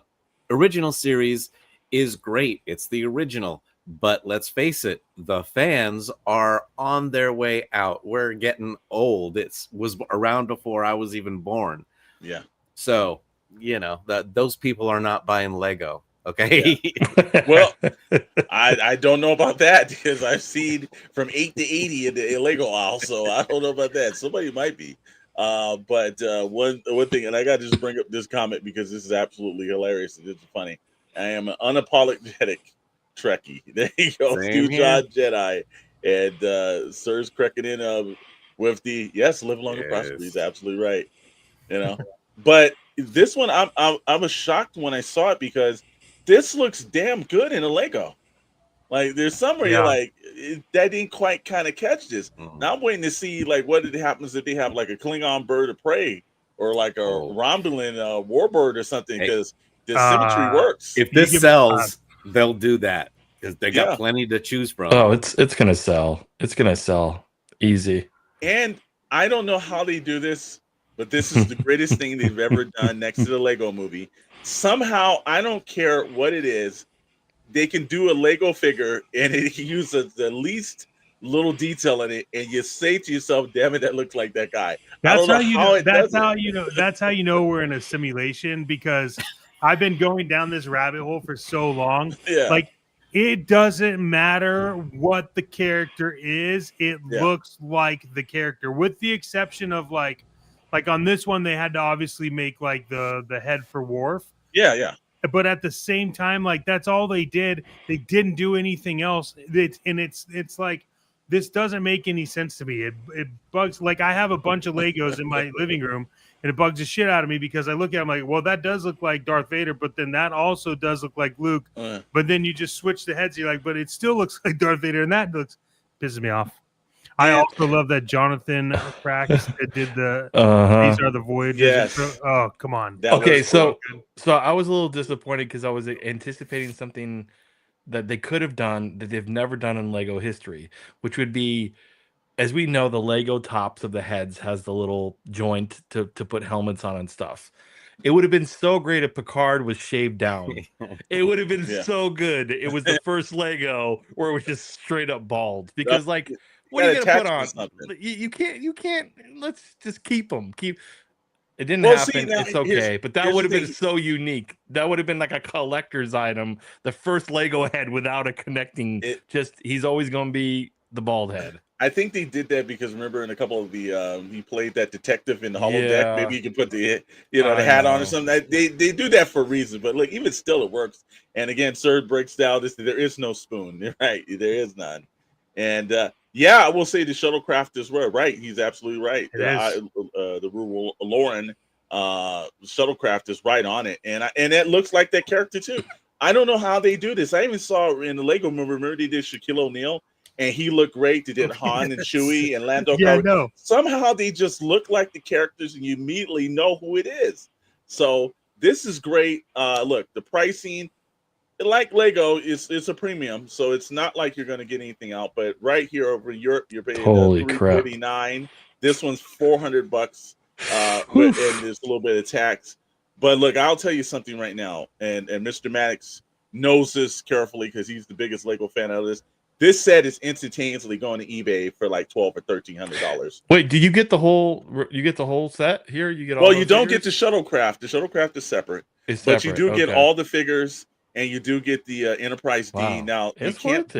original series is great. It's the original. But let's face it, the fans are on their way out. We're getting old. It was around before I was even born. Yeah. So, those people are not buying Lego. Okay. Yeah. Well, I don't know about that because I've seen from 8 to 80 in the Lego aisle. So I don't know about that. Somebody might be. But one thing, and I got to just bring up this comment because this is absolutely hilarious. And it's funny. I am an unapologetic Trekkie. There you go. Stu John Jedi. And Sir's cracking in with the live long and prosper. He's absolutely right. But this one I was shocked when I saw it because this looks damn good in a Lego. Like there's somewhere you're like that didn't quite kind of catch this. Now I'm waiting to see like what happens if they have like a Klingon bird of prey or like a Romulan warbird or something because the symmetry works. If this sells, they'll do that because they got plenty to choose from. Oh, it's gonna sell. It's gonna sell easy. And I don't know how they do this, but this is the greatest thing they've ever done next to the Lego movie. Somehow, I don't care what it is, they can do a Lego figure and it uses the least little detail in it, and you say to yourself, "Damn it, that looks like that guy." That's how you know. That's how you know we're in a simulation because I've been going down this rabbit hole for so long. Yeah. Like it doesn't matter what the character is; it looks like the character, with the exception of like on this one, they had to obviously make like the head for Worf. Yeah. But at the same time, like that's all they did. They didn't do anything else. It's like this doesn't make any sense to me. It bugs. Like I have a bunch of Legos in my living room, and it bugs the shit out of me because I look at them like, well, that does look like Darth Vader, but then that also does look like Luke. But then you just switch the heads. You're like, but it still looks like Darth Vader, and that pisses me off. I also love that Jonathan Frakes did the These Are the Voyages. Yes. Oh, come on. So I was a little disappointed because I was anticipating something that they could have done that they've never done in Lego history, which would be, as we know, the Lego tops of the heads has the little joint to put helmets on and stuff. It would have been so great if Picard was shaved down. It would have been so good. It was the first Lego where it was just straight up bald because like. What are you gonna put on? You can't. Let's just keep them. It didn't happen. It's okay, but that would have been so unique. That would have been like a collector's item. The first Lego head without a connecting. He's always gonna be the bald head. I think they did that because remember in a couple of the he played that detective in the holodeck. Maybe you can put the the hat on or something. They do that for a reason, but like even still it works. And again, Sir breaks down this. There is no spoon. You're right. There is none. And I will say the shuttlecraft as well. Right, he's absolutely right. The Rural Lauren shuttlecraft is right on it, and it looks like that character too. I don't know how they do this. I even saw in the Lego movie. Remember they did Shaquille O'Neal, and he looked great. They did Han and Chewie and Lando. No. Somehow they just look like the characters, and you immediately know who it is. So this is great. Look, the pricing. Like Lego, it's a premium, so it's not like you're going to get anything out. But right here over in Europe, you're paying $349. This one's $400, and there's a little bit of tax. But look, I'll tell you something right now, and Mr. Maddox knows this carefully because he's the biggest Lego fan out of this. This set is instantaneously going to eBay for like $1,200 or $1,300. Wait, do you get the whole? You get the whole set here? You get all? Well, you don't get the shuttlecraft. The shuttlecraft is separate, but you do get all the figures. And you do get the Enterprise D. Now you can't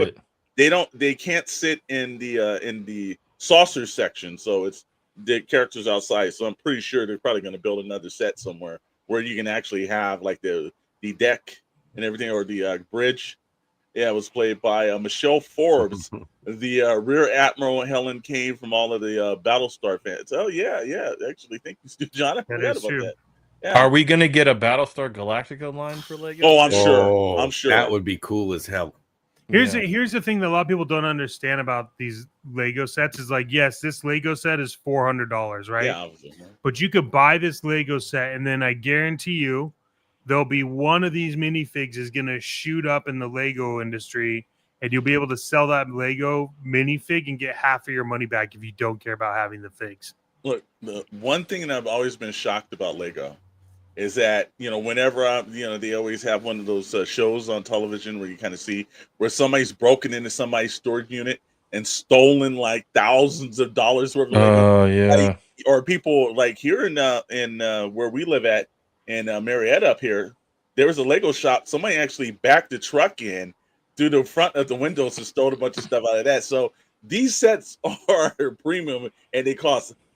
they can't sit in the saucer section, so it's the characters outside. So I'm pretty sure they're probably going to build another set somewhere where you can actually have like the deck and everything, or the bridge. Yeah, it was played by Michelle Forbes, the Rear Admiral Helen Kane from all of the Battlestar fans. Oh yeah, actually, thank you, Stu John. I forgot about that. Yeah. Are we gonna get a Battlestar Galactica line for Lego? Oh, I'm sure. That would be cool as hell. Here's the thing that a lot of people don't understand about these Lego sets is like, yes, this Lego set is $400, right? Yeah. But you could buy this Lego set, and then I guarantee you, there'll be one of these minifigs is going to shoot up in the Lego industry, and you'll be able to sell that Lego minifig and get half of your money back if you don't care about having the figs. Look, the one thing that I've always been shocked about Lego is that, whenever they always have one of those shows on television where you kind of see where somebody's broken into somebody's storage unit and stolen like thousands of dollars worth of Lego. Oh yeah. Or people like here in where we live at in Marietta up here, there was a Lego shop. Somebody actually backed the truck in through the front of the windows and stole a bunch of stuff out of that. So these sets are premium, and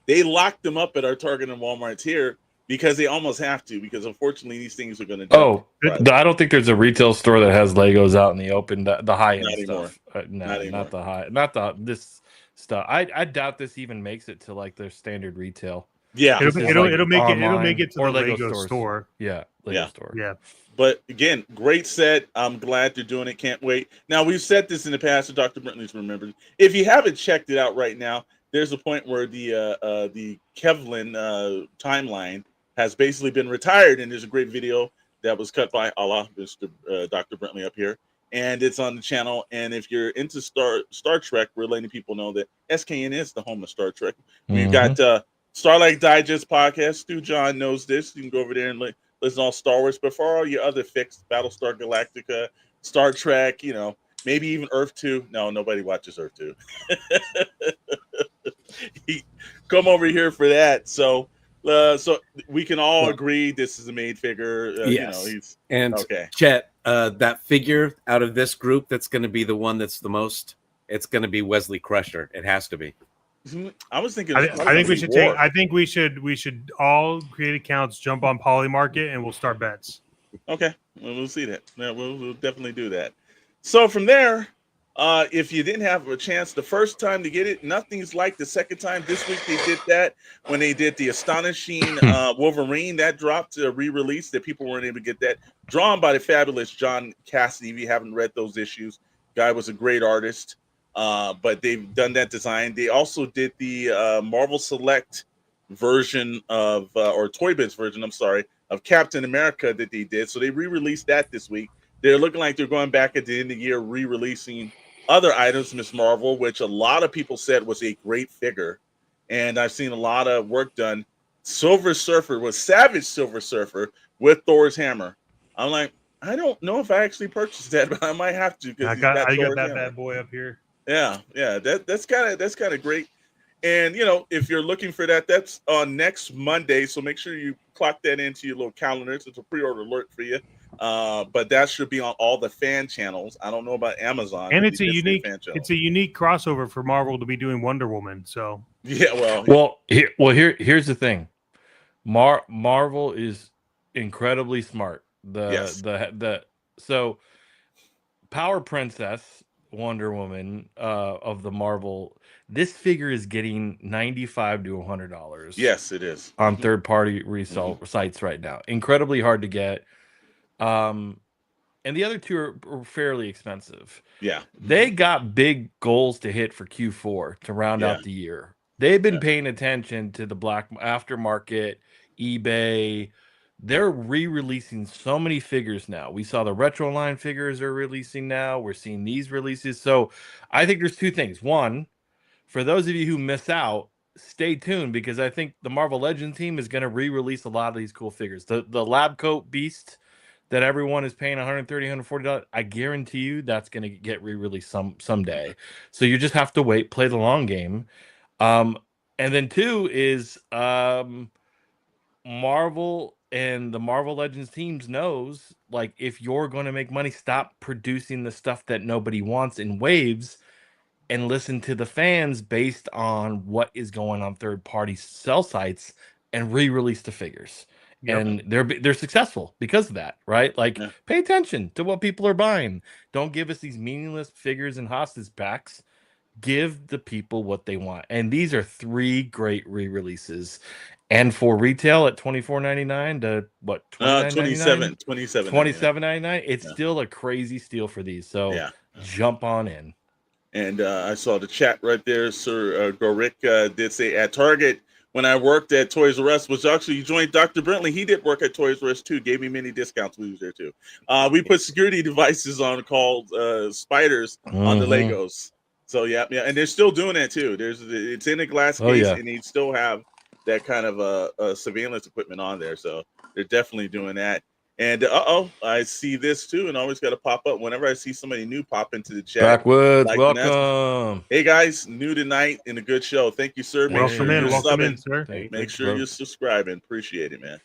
they locked them up at our Target and Walmart's here because they almost have to, because unfortunately these things are going to. I don't think there's a retail store that has Legos out in the open. The high end stuff. Not the high, this stuff. I doubt this even makes it to like their standard retail. Yeah, it'll make it to the Lego store. Yeah, Lego store. Yeah. But again, great set. I'm glad they're doing it. Can't wait. Now, we've said this in the past, so Dr. Brentley's remembered. If you haven't checked it out right now, there's a point where the Kevlin timeline has basically been retired, and there's a great video that was cut by Mr. Dr. Brentley up here, and it's on the channel. And if you're into Star Trek, we're letting people know that SKN is the home of Star Trek. We've got Starlight Digest podcast. Stu John knows this. You can go over there and listen to all Star Wars. But for all your other fixed, Battlestar Galactica, Star Trek, maybe even Earth 2. No, nobody watches Earth 2. Come over here for that. So we can all agree this is a made figure. Yes. Chet, that figure out of this group that's going to be the one that's the most, it's going to be Wesley Crusher. It has to be. I was thinking. I think we should take. I think we should all create accounts, jump on Poly Market, and we'll start bets. Okay, we'll see that. Yeah, we'll definitely do that. So from there, if you didn't have a chance the first time to get it, nothing's like the second time. This week they did that when they did the Astonishing Wolverine that dropped a re-release that people weren't able to get that. Drawn by the fabulous John Cassidy. If you haven't read those issues, guy was a great artist. But they've done that design. They also did the Marvel Select version of, or Toy Biz version, I'm sorry, of Captain America that they did. So they re-released that this week. They're looking like they're going back at the end of the year, re-releasing other items, Miss Marvel, which a lot of people said was a great figure. And I've seen a lot of work done. Silver Surfer was Savage Silver Surfer with Thor's hammer. I'm like, I don't know if I actually purchased that, but I might have to. I got that bad boy up here. Yeah, that's kind of great. And if you're looking for that, that's on next Monday. So make sure you clock that into your little calendars. It's a pre-order alert for you. But that should be on all the fan channels. I don't know about Amazon. And it's a unique crossover for Marvel to be doing Wonder Woman. So yeah, here's the thing. Marvel is incredibly smart. So Power Princess Wonder Woman of the Marvel, this figure is getting $95 to $100. Yes, it is on third-party resale sites right now. Incredibly hard to get. And the other two are fairly expensive. Yeah, they got big goals to hit for Q4 to round out the year. They've been paying attention to the black aftermarket, eBay. They're re-releasing so many figures now. We saw the retro line figures are releasing now. We're seeing these releases. So I think there's two things. One, for those of you who miss out, stay tuned, because I think the Marvel Legends team is going to re-release a lot of these cool figures. The lab coat beast that everyone is paying $130, $140, I guarantee you that's going to get re-released someday. So you just have to wait, play the long game. And then two is Marvel and the Marvel Legends teams knows, like, if you're going to make money, stop producing the stuff that nobody wants in waves and listen to the fans based on what is going on third-party sell sites and re-release the figures. Yep. and they're successful because of that, right? Like, Yeah. pay attention to what people are buying. Don't give us these meaningless figures and hostage packs. Give the people what they want, and these are 3 great re-releases. And for retail at $24.99 to what, $29.99, $27.99, it's Yeah. still a crazy steal for these. So Yeah. jump on in. And I saw the chat right there. Sir Gorick did say at Target when I worked at Toys R Us, which actually joined Dr. Brentley. He did work at Toys R Us too. Gave me many discounts when he was there too. We put security devices on called spiders on the Mhm. Legos. So yeah, and they're still doing that too. It's in a glass case, Oh, yeah. and they still have that kind of surveillance equipment on there. So they're definitely doing that. And I see this too, and always got to pop up whenever I see somebody new pop into the chat. Backwoods, Like welcome. Hey guys, new tonight in a good show. Thank you, sir. Make Welcome sure in, you're welcome in, subbing. sir. Make sure bro. you're subscribing. Appreciate it, man.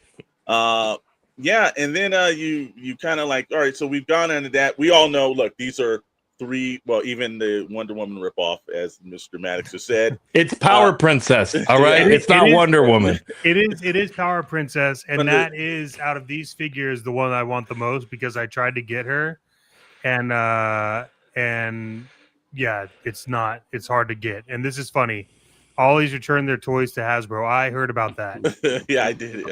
Yeah, and then you kind of like, all right, so we've gone into that. We all know, look, these are 3, well, even the Wonder Woman ripoff, as Mr. Maddox has said. It's Power Princess, all right? Yeah. It's not Wonder Woman. It is Power Princess, and But that is out of these figures the one I want the most because I tried to get her, and yeah, it's hard to get. And this is funny. Ollie's returned their toys to Hasbro. I heard about that. Yeah, I did.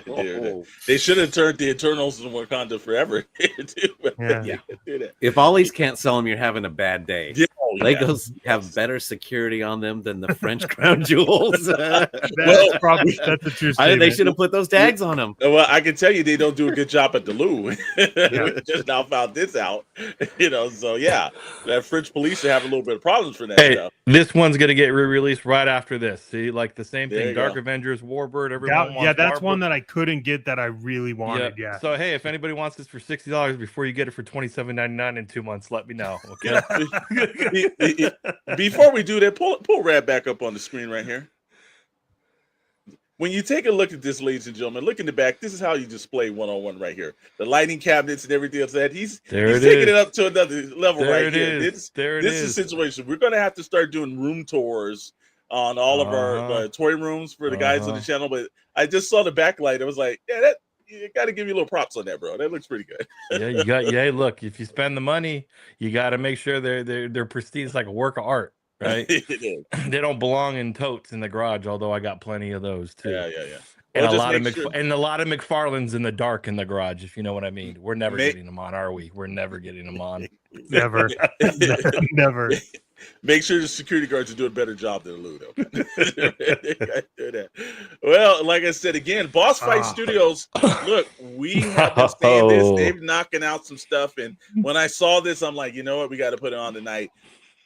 They should have turned the Eternals in Wakanda Forever too. Yeah. They didn't do that. If Ollie's can't sell them, you're having a bad day. Yeah, Legos have better security on them than the French crown jewels. That's a true statement. They should have put those tags on them. Well, I can tell you they don't do a good job at the Lou. We just now found this out, So yeah, that French police are having a little bit of problems for that stuff. This one's gonna get re-released right after this. See, like the same There thing. you Dark go. Avengers, Warbird. Everyone wants that's Warbird. one that I couldn't get that I really wanted. Yeah. So hey, if anybody wants this for $60 before you get it for $27.99 in 2 months, let me know. Okay. Before we do that, pull Rad back up on the screen right here. When you take a look at this, ladies and gentlemen, look in the back. This is how you display one-on-one right here. The lighting cabinets and everything else. He's taking it up to another level right here. This is a situation. We're going to have to start doing room tours on all of our toy rooms for the guys on the channel. But I just saw the backlight. I was like, yeah, you got to give you a little props on that, bro. That looks pretty good. Yeah, look, if you spend the money, you got to make sure they're pristine. It's like a work of art. Right? They don't belong in totes in the garage, although I got plenty of those too. Yeah. And a lot of McFarlanes in the dark in the garage, if you know what I mean. We're never getting them on, are we? We're never getting them on. Never. Never. Make sure the security guards are doing a better job than Lou, though. Well, like I said again, Boss Fight Studios. Look, we have been saying this. They've knocking out some stuff, and when I saw this, I'm like, you know what? We got to put it on tonight.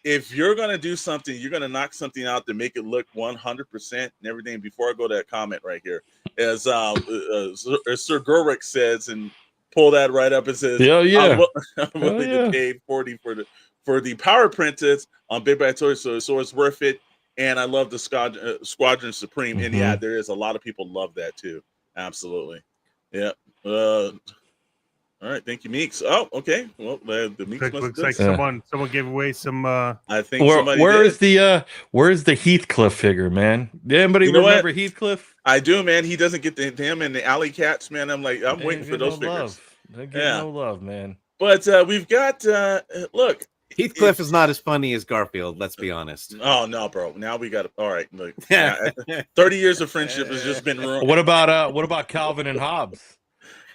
If you're going to do something, you're going to knock something out to make it look 100% and everything. Before I go to that comment right here, as Sir Gerwick says, and pull that right up and says, I'm willing to pay $40 for the Power Princess on Big Bad Toys, so it's worth it. And I love the Squadron Supreme. And yeah, there is a lot of people love that too. Absolutely. Yeah. All right, thank you, Meeks. Oh, okay. Well, the Meeks looks like someone gave away some. I think where's the Heathcliff figure, man? Did anybody remember Heathcliff? I do, man. He doesn't get him and the Alley Cats, man. I'm waiting for those figures. They get no love, man. But we've got look. Heathcliff is not as funny as Garfield. Let's be honest. Oh no, bro. Now we got all right. Look, 30 years of friendship has just been ruined. What about Calvin and Hobbes?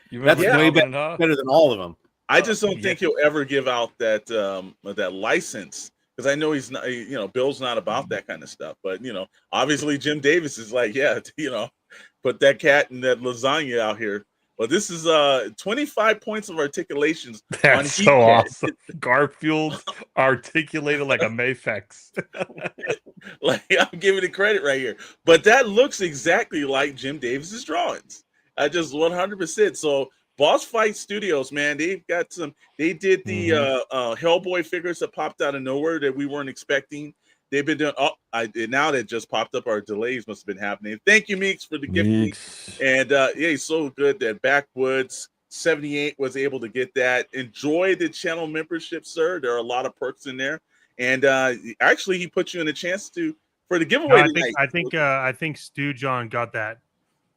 That's way better than all of them. I just don't think he'll ever give out that that license, because I know he's not. Bill's not about that kind of stuff. But obviously Jim Davis is like, put that cat and that lasagna out here. Well, this is 25 points of articulations. That's so awesome. Garfield articulated like a Mafex. Like, I'm giving it credit right here, but that looks exactly like Jim Davis's drawings. I just 100%. So Boss Fight Studios, man, they've got some. They did the Hellboy figures that popped out of nowhere that we weren't expecting. They've been doing. Now that just popped up. Our delays must have been happening. Thank you, Meeks, for the gift. And it's so good that Backwoods 78 was able to get that. Enjoy the channel membership, sir. There are a lot of perks in there, and actually, he put you in a chance for the giveaway. I think Stu John got that.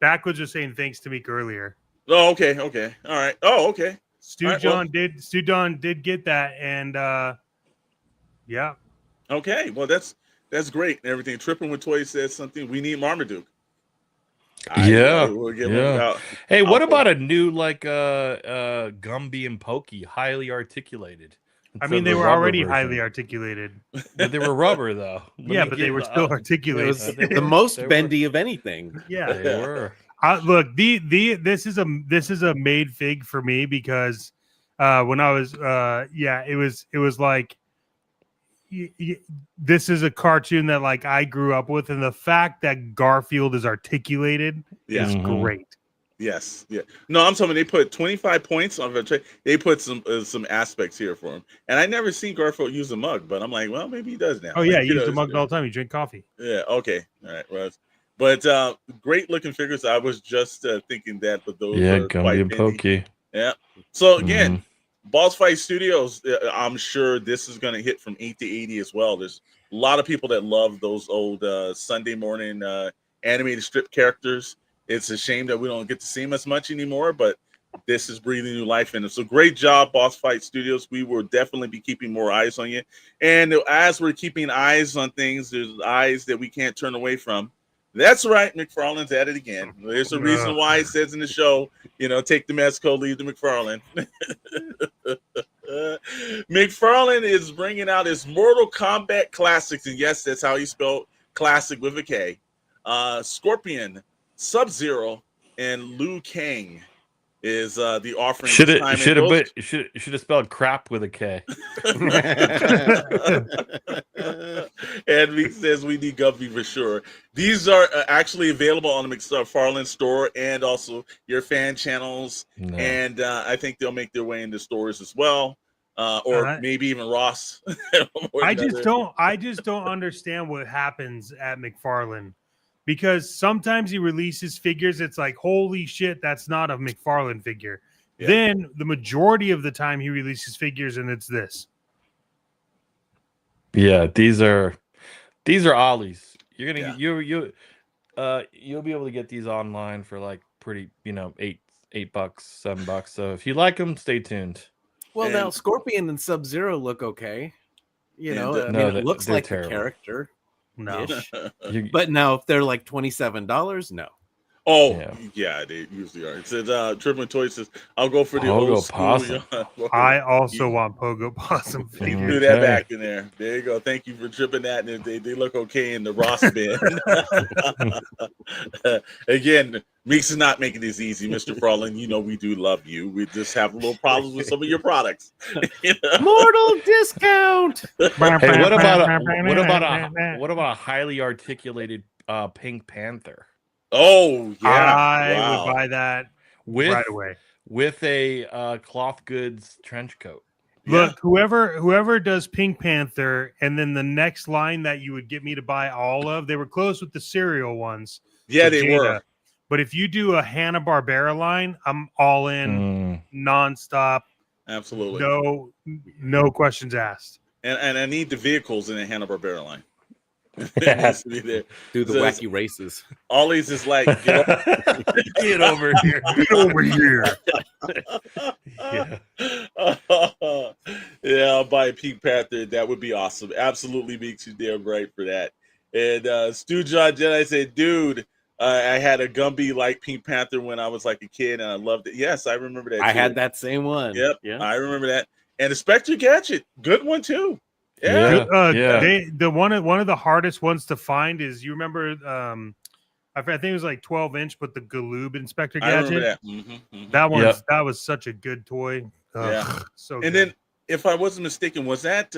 Backwoods was saying thanks to Meek earlier. Oh, okay, okay, all right. Oh, okay. Stu All right, John did get that, and yeah. Okay, well that's great and everything. Tripping with Toys says something. We need Marmaduke. I will give him out. Hey, what about a new like Gumby and Pokey, highly articulated? I mean, they were already highly articulated, but they were rubber though. Yeah, but they were still articulated. It was the most bendy of anything. Yeah, they were. Look, this is a made fig for me because when I was it was like this is a cartoon that like I grew up with, and the fact that Garfield is articulated is great. Yes, yeah. No, I'm telling you, they put 25 points on the. They put some aspects here for him, and I never seen Garfield use a mug, but I'm like, well, maybe he does now. Oh yeah, he used a mug all the time. He drank coffee. Yeah. Okay. All right. Well, but great looking figures. I was just thinking that, but those are Gumby and Pokey. Yeah. So again, Boss Fight Studios. I'm sure this is going to hit from 8 to 80 as well. There's a lot of people that love those old Sunday morning animated strip characters. It's a shame that we don't get to see them as much anymore, but this is breathing new life in them. So great job, Boss Fight Studios. We will definitely be keeping more eyes on you. And as we're keeping eyes on things, there's eyes that we can't turn away from. That's right. McFarlane's at it again. There's a reason why it says in the show, take the Mezco, leave the McFarlane. McFarlane is bringing out his Mortal Kombat Classics. And yes, that's how you spell classic with a K. Scorpion, Sub-Zero, and Liu Kang is the offering. Should have spelled crap with a K. And he says we need Guppy for sure. These are actually available on the McFarlane store and also your fan channels. No. And I think they'll make their way into stores as well. Or maybe even Ross. I just don't understand what happens at McFarlane. Because sometimes he releases figures, it's like, holy shit, that's not a McFarlane figure. Yeah. Then the majority of the time he releases figures, and it's this. Yeah, these are ollies. You're gonna you'll be able to get these online for like pretty $8, $7. So if you like them, stay tuned. Well, now Scorpion and Sub-Zero look okay. It looks like terrible. The character. No, but now if they're like $27, no. Oh yeah, they usually are. It says Triple Toy says, "I'll go for the old school." Possum. I also want Pogo Possum. Do that back in there. There you go. Thank you for tripping that, and they look okay in the Ross bin. Again, Meeks is not making this easy, Mr. Farland. We do love you. We just have a little problems with some of your products. Mortal discount. Hey, what about a highly articulated Pink Panther? Oh yeah, I would buy that right away with a cloth goods trench coat. Look, whoever does Pink Panther, and then the next line that you would get me to buy all of, they were close with the cereal ones. Yeah, they were. But if you do a Hanna-Barbera line, I'm all in, nonstop. Absolutely, no questions asked. And I need the vehicles in the Hanna-Barbera line. Do the wacky races. Ollie's is like, get over here. Get over here. Yeah, I'll buy a Pink Panther. That would be awesome. Absolutely makes you damn right for that. And Stu John Jedi said, dude, I had a Gumby like Pink Panther when I was like a kid, and I loved it. Yes, I remember that. I had that same one. Yep, yeah. I remember that. And the Spectre Gadget, good one too. The one of the hardest ones to find is, you remember, I think it was like 12-inch, but the Galoob Inspector Gadget. I remember that. That was such a good toy. So and then, if I wasn't mistaken, was that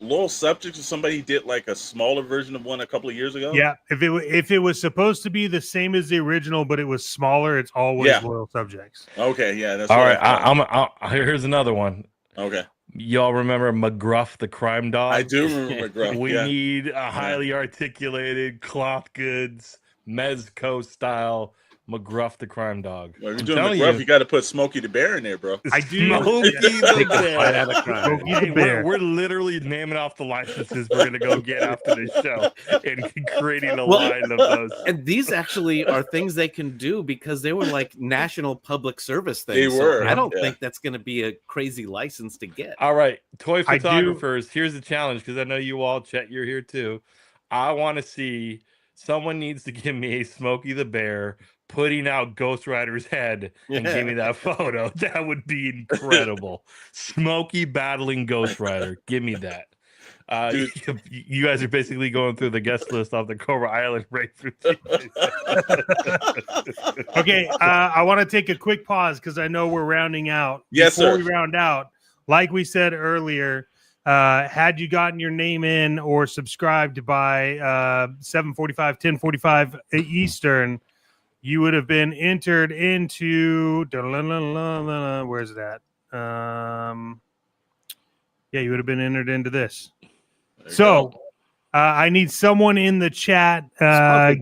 Loyal Subjects, or somebody did like a smaller version of one a couple of years ago? Yeah, if it was supposed to be the same as the original, but it was smaller, it's always Loyal Subjects. Okay, yeah, that's all right. Here's another one. Okay. Y'all remember McGruff the crime dog? I do remember McGruff. We need a highly articulated cloth goods Mezco style McGruff the crime dog. Well, if I'm you're doing telling McGruff, you got to put Smokey the Bear in there, bro. I do. Smokey the Take the Bear. fight out of crime. Smokey Hey, the Bear. we're literally naming off the licenses we're gonna go get after this show and creating a Well, line of those. And these actually are things they can do because they were like national public service things. They were, So I don't yeah. think that's going to be a crazy license to get. All right, toy I do- photographers. Here's the challenge because I know you all, Chet, you're here too. I want to see someone needs to give me a Smokey the Bear putting out Ghost Rider's head and give me that photo. That would be incredible. Smokey battling Ghost Rider. Give me that. You guys are basically going through the guest list off the Cobra Island breakthrough. Okay, I want to take a quick pause because I know we're rounding out. Yes, Before sir. we round out, like we said earlier, had you gotten your name in or subscribed by 7:45, 10:45 Eastern, you would have been entered into. Where's that? Yeah, you would have been entered into this. So, I need someone in the chat.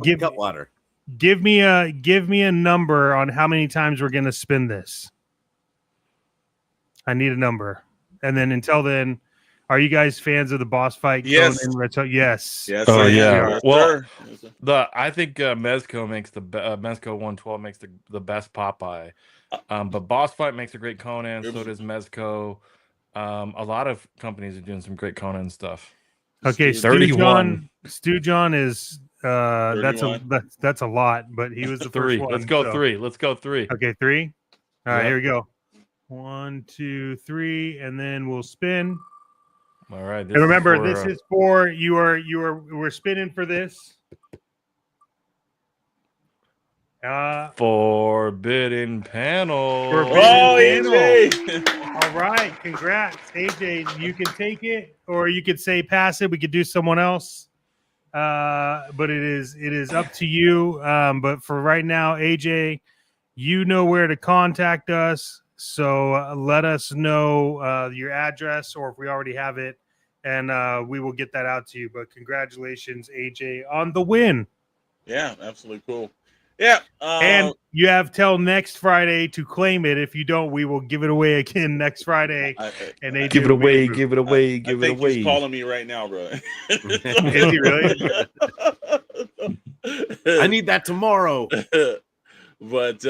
Give water. Give me a number on how many times we're gonna spin this. I need a number, and then until then, are you guys fans of the boss fight? Yes. Yes. Yes. Oh, I am. yeah. Yes, Well, sir. Yes, sir. I think Mezco makes Mezco 112 makes the best Popeye. But Boss Fight makes a great Conan. So does Mezco. A lot of companies are doing some great Conan stuff. Okay, 31. Stu John is that's 31. that's a lot, but he was the Three. first one. Let's go so- three. Let's go three. Okay, 3. All right, Yep. here we go. 1, 2, 3, and then we'll spin. All right. And remember, this is for we're spinning for this. Forbidden Panel. Forbidden Oh, Panel. AJ. All right, congrats, AJ. You can take it, or you could say pass it. We could do someone else, but it is up to you. But for right now, AJ, you know where to contact us. So let us know your address, or if we already have it, and we will get that out to you. But congratulations, AJ, on the win. Yeah, absolutely cool. Yeah. And you have till next Friday to claim it. If you don't, we will give it away again next Friday. And AJ Give it will be away. approved. Give it away. I Give it think away. he's calling me right now, bro. Is he really? I need that tomorrow. But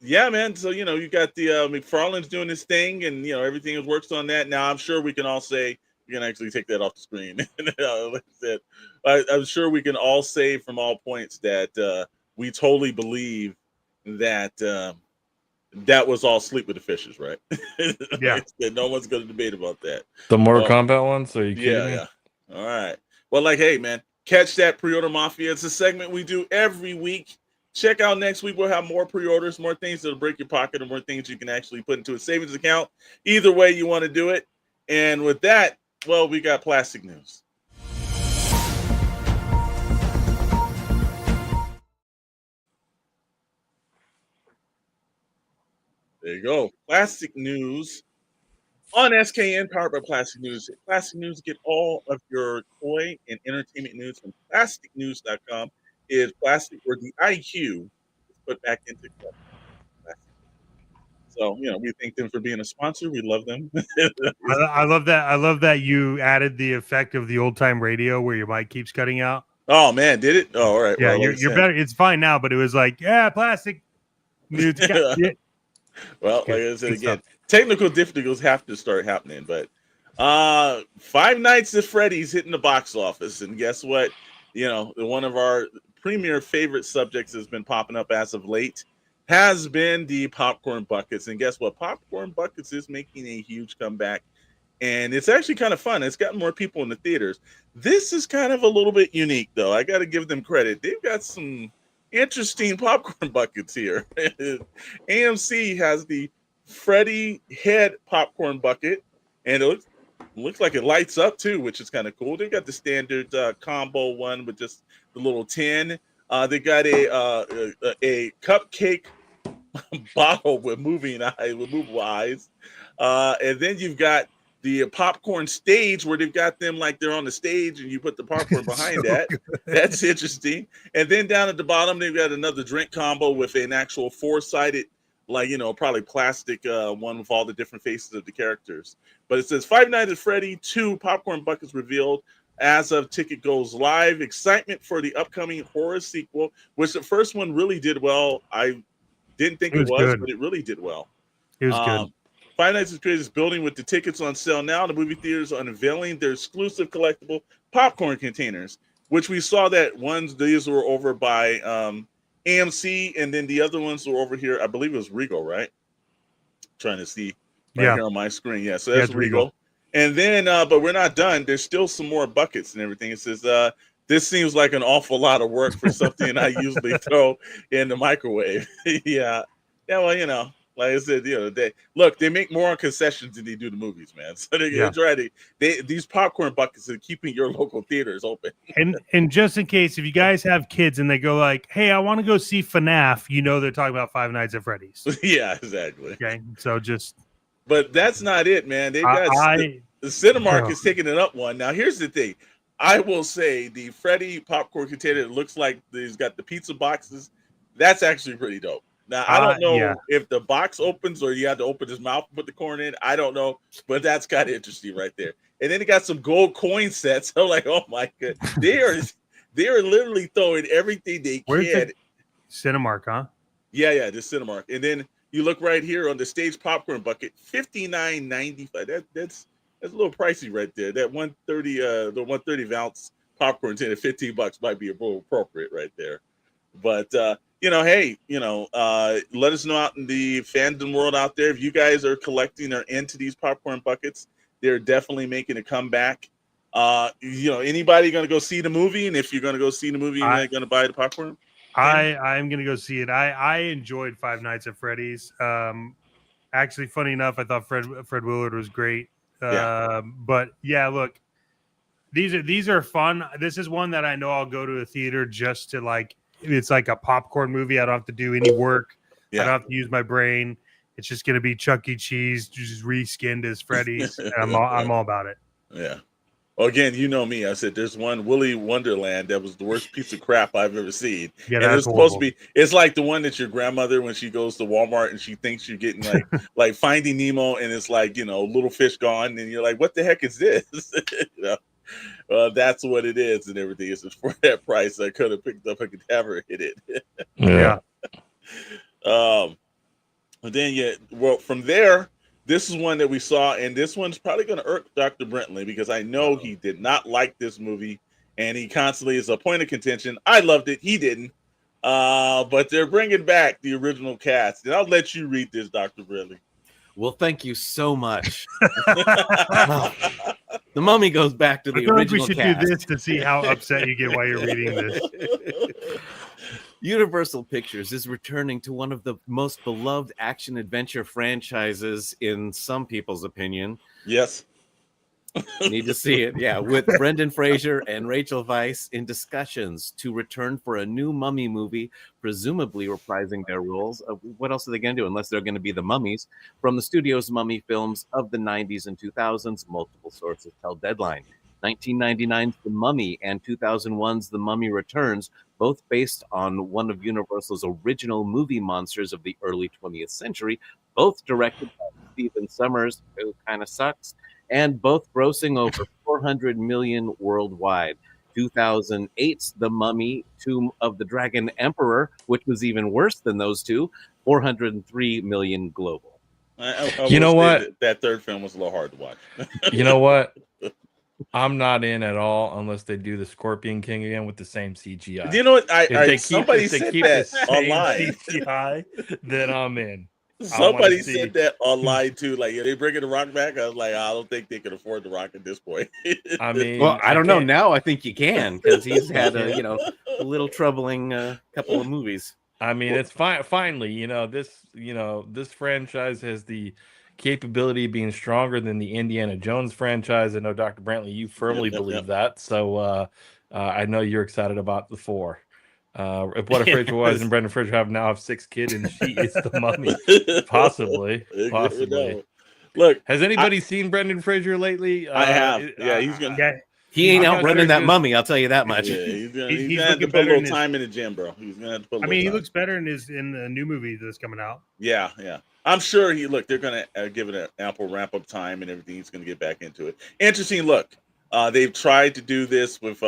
yeah, man. So you got the McFarlane's doing his thing, and everything works on that. Now I'm sure we can all say we can actually take that off the screen. Like I said, I'm sure we can all say from all points that we totally believe that that was all Sleep with the Fishes, right? Yeah. That no one's going to debate about that. The Mortal Well, Kombat one. So you kidding me? Yeah. All right. Well, hey, man, catch that Pre-Order Mafia. It's a segment we do every week. Check out next week. We'll have more pre-orders, more things that'll break your pocket, and more things you can actually put into a savings account. Either way you want to do it. And with that, well, we got plastic news. There you go. Plastic news on SKN, powered by Plastic News. Plastic News, get all of your toy and entertainment news from plasticnews.com. Is plastic or the IQ is put back into plastic. So, we thank them for being a sponsor. We love them. I love that. I love that you added the effect of the old time radio where your mic keeps cutting out. Oh, man, did it? Oh, all right. Yeah, Well, you're better. It's fine now, but it was like, plastic. Dude, yeah. Well, like I said again, technical difficulties have to start happening. But Five Nights at Freddy's hitting the box office. And guess what? One of our premier favorite subjects has been popping up as of late has been the popcorn buckets. And guess what? Popcorn buckets is making a huge comeback. And it's actually kind of fun. It's gotten more people in the theaters. This is kind of a little bit unique, though. I got to give them credit. They've got some interesting popcorn buckets here. AMC has the Freddy head popcorn bucket, and it looks like it lights up too, which is kind of cool. They've got the standard combo one with just the little tin. They got a cupcake bottle with movable eyes, and then you've got the popcorn stage where they've got them like they're on the stage and you put the popcorn behind So that. good. That's interesting. And then down at the bottom, they've got another drink combo with an actual four-sided, like, probably plastic one with all the different faces of the characters. But it says Five Nights at Freddy 2 popcorn buckets revealed as of ticket goes live. Excitement for the upcoming horror sequel, which the first one really did well. I didn't think it was, good. but it really did well. It was good. Five Nights at Freddy's building with the tickets on sale now. The movie theaters are unveiling their exclusive collectible popcorn containers, which we saw that these were over by AMC, and then the other ones were over here. I believe it was Regal, right? Trying to see here on my screen. Yeah, so that's Regal. And then, but we're not done. There's still some more buckets and everything. It says, this seems like an awful lot of work for something I usually throw in the microwave. Yeah, well, like I said the other day, look, they make more on concessions than they do the movies, man. So they're trying to, these popcorn buckets are keeping your local theaters open. And just in case, if you guys have kids and they go like, hey, I want to go see FNAF, they're talking about Five Nights at Freddy's. Yeah, exactly. Okay, so but that's not it, man. They got the Cinemark is taking it up one. Now, here's the thing. I will say the Freddy popcorn container, it looks like he's got the pizza boxes. That's actually pretty dope. Now, I don't know if the box opens or you have to open his mouth and put the corn in. I don't know, but that's kind of interesting right there. And then he got some gold coin sets. I'm like, oh my god, they are literally throwing everything they can. Cinemark, huh? Yeah, the Cinemark. And then you look right here on the stage popcorn bucket, $59.95. That's a little pricey right there. That 130, the 130 ounce popcorn tin at $15 might be a little appropriate right there. But hey, let us know out in the fandom world out there if you guys are collecting or into these popcorn buckets. They're definitely making a comeback. Anybody going to go see the movie? And if you're going to go see the movie, you're not going to buy the popcorn? I'm going to go see it. I enjoyed Five Nights at Freddy's. Actually, funny enough, I thought Fred Willard was great. But yeah, look, these are fun. This is one that I know I'll go to a theater just to like. It's like a popcorn movie. I don't have to do any work. I don't have to use my brain. It's just going to be Chuck E. Cheese just reskinned as Freddy's. And I'm all about it. Yeah. Well, again, you know me. I said there's one Willy Wonderland that was the worst piece of crap I've ever seen. Yeah, and it's supposed to be. It's like the one that your grandmother, when she goes to Walmart and she thinks you're getting like Finding Nemo, and it's like little fish gone, and you're like, what the heck is this? That's what it is, and everything is for that price. I could have picked up a cadaver, hit it. Yeah. Then from there, this is one that we saw, and this one's probably going to irk Dr. Brentley because I know he did not like this movie, and he constantly is a point of contention. I loved it, he didn't. But they're bringing back the original cast, and I'll let you read this, Dr. Brentley. Well, thank you so much. The Mummy goes back to the original like we should cast. do this to see how upset you get while you're reading this. Universal Pictures is returning to one of the most beloved action-adventure franchises in some people's opinion. Yes. Need to see it. Yeah, with Brendan Fraser and Rachel Weisz in discussions to return for a new Mummy movie, presumably reprising their roles. What else are they going to do unless they're going to be the mummies from the studio's Mummy films of the 90s and 2000s? Multiple sources tell Deadline. 1999's The Mummy and 2001's The Mummy Returns, both based on one of Universal's original movie monsters of the early 20th century, both directed by Stephen Sommers, who kind of sucks, and both grossing over $400 million worldwide. 2008's The Mummy, Tomb of the Dragon Emperor, which was even worse than those two, $403 million global. You know what? That third film was a little hard to watch. You know what? I'm not in at all unless they do the Scorpion King again with the same CGI. You know what? Somebody said that online. CGI, then I'm in. Somebody said that online too. Like, are they bringing the Rock back? I was like, I don't think they can afford the Rock at this point. I mean, well, I don't know. Now I think you can because he's had a little troubling couple of movies. I mean, it's finally, this franchise has the capability of being stronger than the Indiana Jones franchise. I know, Dr. Brantley, you firmly believe that. So I know you're excited about the 4. What if Rachel Weisz and Brendan Fraser now have 6 kids and she is the Mummy? Possibly. Look, Has anybody seen Brendan Fraser lately? I have. Yeah, he's gonna. Yeah, He ain't I'm not outrunning sure that he is. mummy. I'll tell you that much. Yeah, he's gonna he's have to looking put a better little in his. time in the gym, bro. He's gonna have to put a I little mean, he time. looks better in the new movie that's coming out. Yeah, yeah. I'm sure they're going to give it an ample ramp up time and everything. He's going to get back into it. Interesting look. They've tried to do this with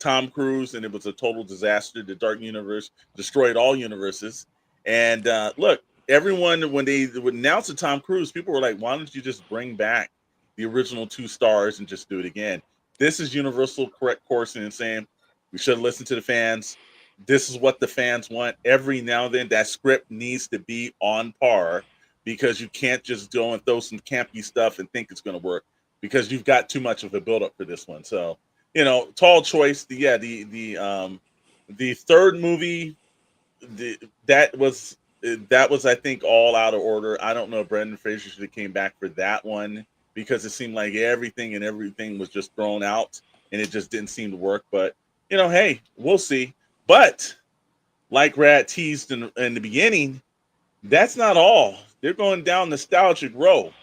Tom Cruise, and it was a total disaster. The Dark Universe destroyed all universes. And look, everyone, when they would announce the Tom Cruise, people were like, why don't you just bring back the original 2 stars and just do it again? This is Universal correct course and saying we should have listened to the fans. This is what the fans want. Every now and then, that script needs to be on par, because you can't just go and throw some campy stuff and think it's going to work, because you've got too much of a buildup for this one. So, tall choice. The third movie, that was I think all out of order. I don't know if Brendan Fraser should have came back for that one, because it seemed like everything was just thrown out and it just didn't seem to work. But hey, we'll see. But like Rad teased in the beginning, that's not all. They're going down nostalgic road,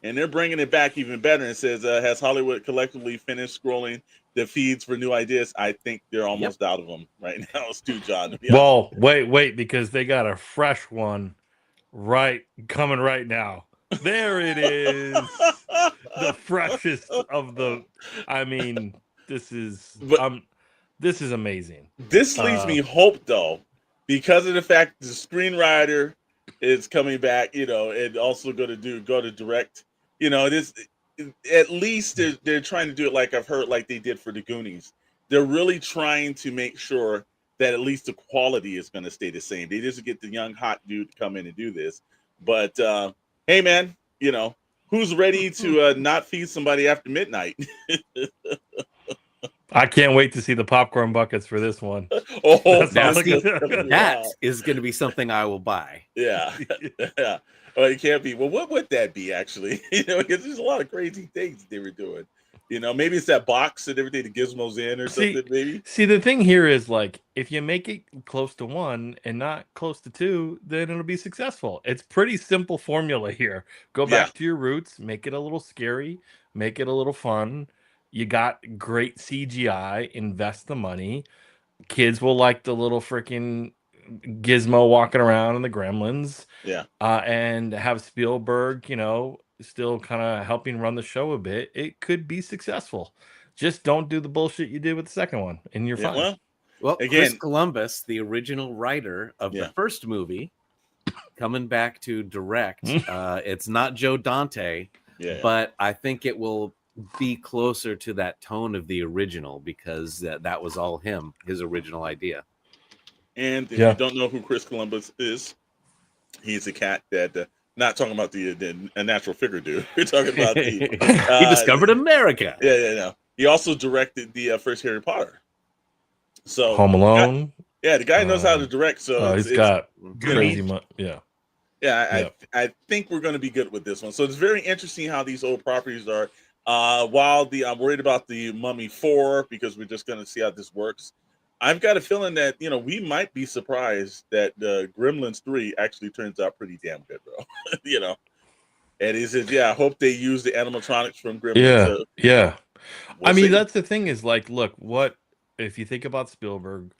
and they're bringing it back even better. And it says, has Hollywood collectively finished scrolling the feeds for new ideas? I think they're almost out of them right now. It's too, John. Well, wait, because they got a fresh one coming right now. There it is. The freshest of the. I mean, this is amazing. This leaves me hope, though, because of the fact the screenwriter is coming back, and also go to direct. It is, at least they're trying to do it like I've heard, like they did for the Goonies. They're really trying to make sure that at least the quality is going to stay the same. They just get the young hot dude to come in and do this. But hey, man, who's ready to not feed somebody after midnight? I can't wait to see the popcorn buckets for this one. That is going to be something I will buy. Yeah. Yeah. Well, it can't be. Well, what would that be, actually? Because there's a lot of crazy things they were doing. Maybe it's that box and everything, the gizmos in or something, maybe. See, the thing here is, like, if you make it close to 1 and not close to 2, then it'll be successful. It's pretty simple formula here. Go back to your roots, make it a little scary, make it a little fun. You got great CGI, invest the money. Kids will like the little freaking Gizmo walking around and the Gremlins. Yeah. And have Spielberg, still kind of helping run the show a bit. It could be successful. Just don't do the bullshit you did with the second one, and you're fine. Well, again, Chris Columbus, the original writer of the first movie, coming back to direct. It's not Joe Dante, but I think it will be closer to that tone of the original, because that was all his original idea. And if you don't know who Chris Columbus is, he's a cat that not talking about a natural figure dude. We're talking about he discovered America. Yeah. He also directed the first Harry Potter. So Home Alone. The guy knows how to direct. So he's got crazy money. I think we're going to be good with this one. So it's very interesting how these old properties are. While I'm worried about the Mummy 4, because we're just going to see how this works. I've got a feeling that we might be surprised that Gremlins 3 actually turns out pretty damn good, bro. And he says, I hope they use the animatronics from Gremlins. I mean, that's the thing is, like, look, what if you think about Spielberg?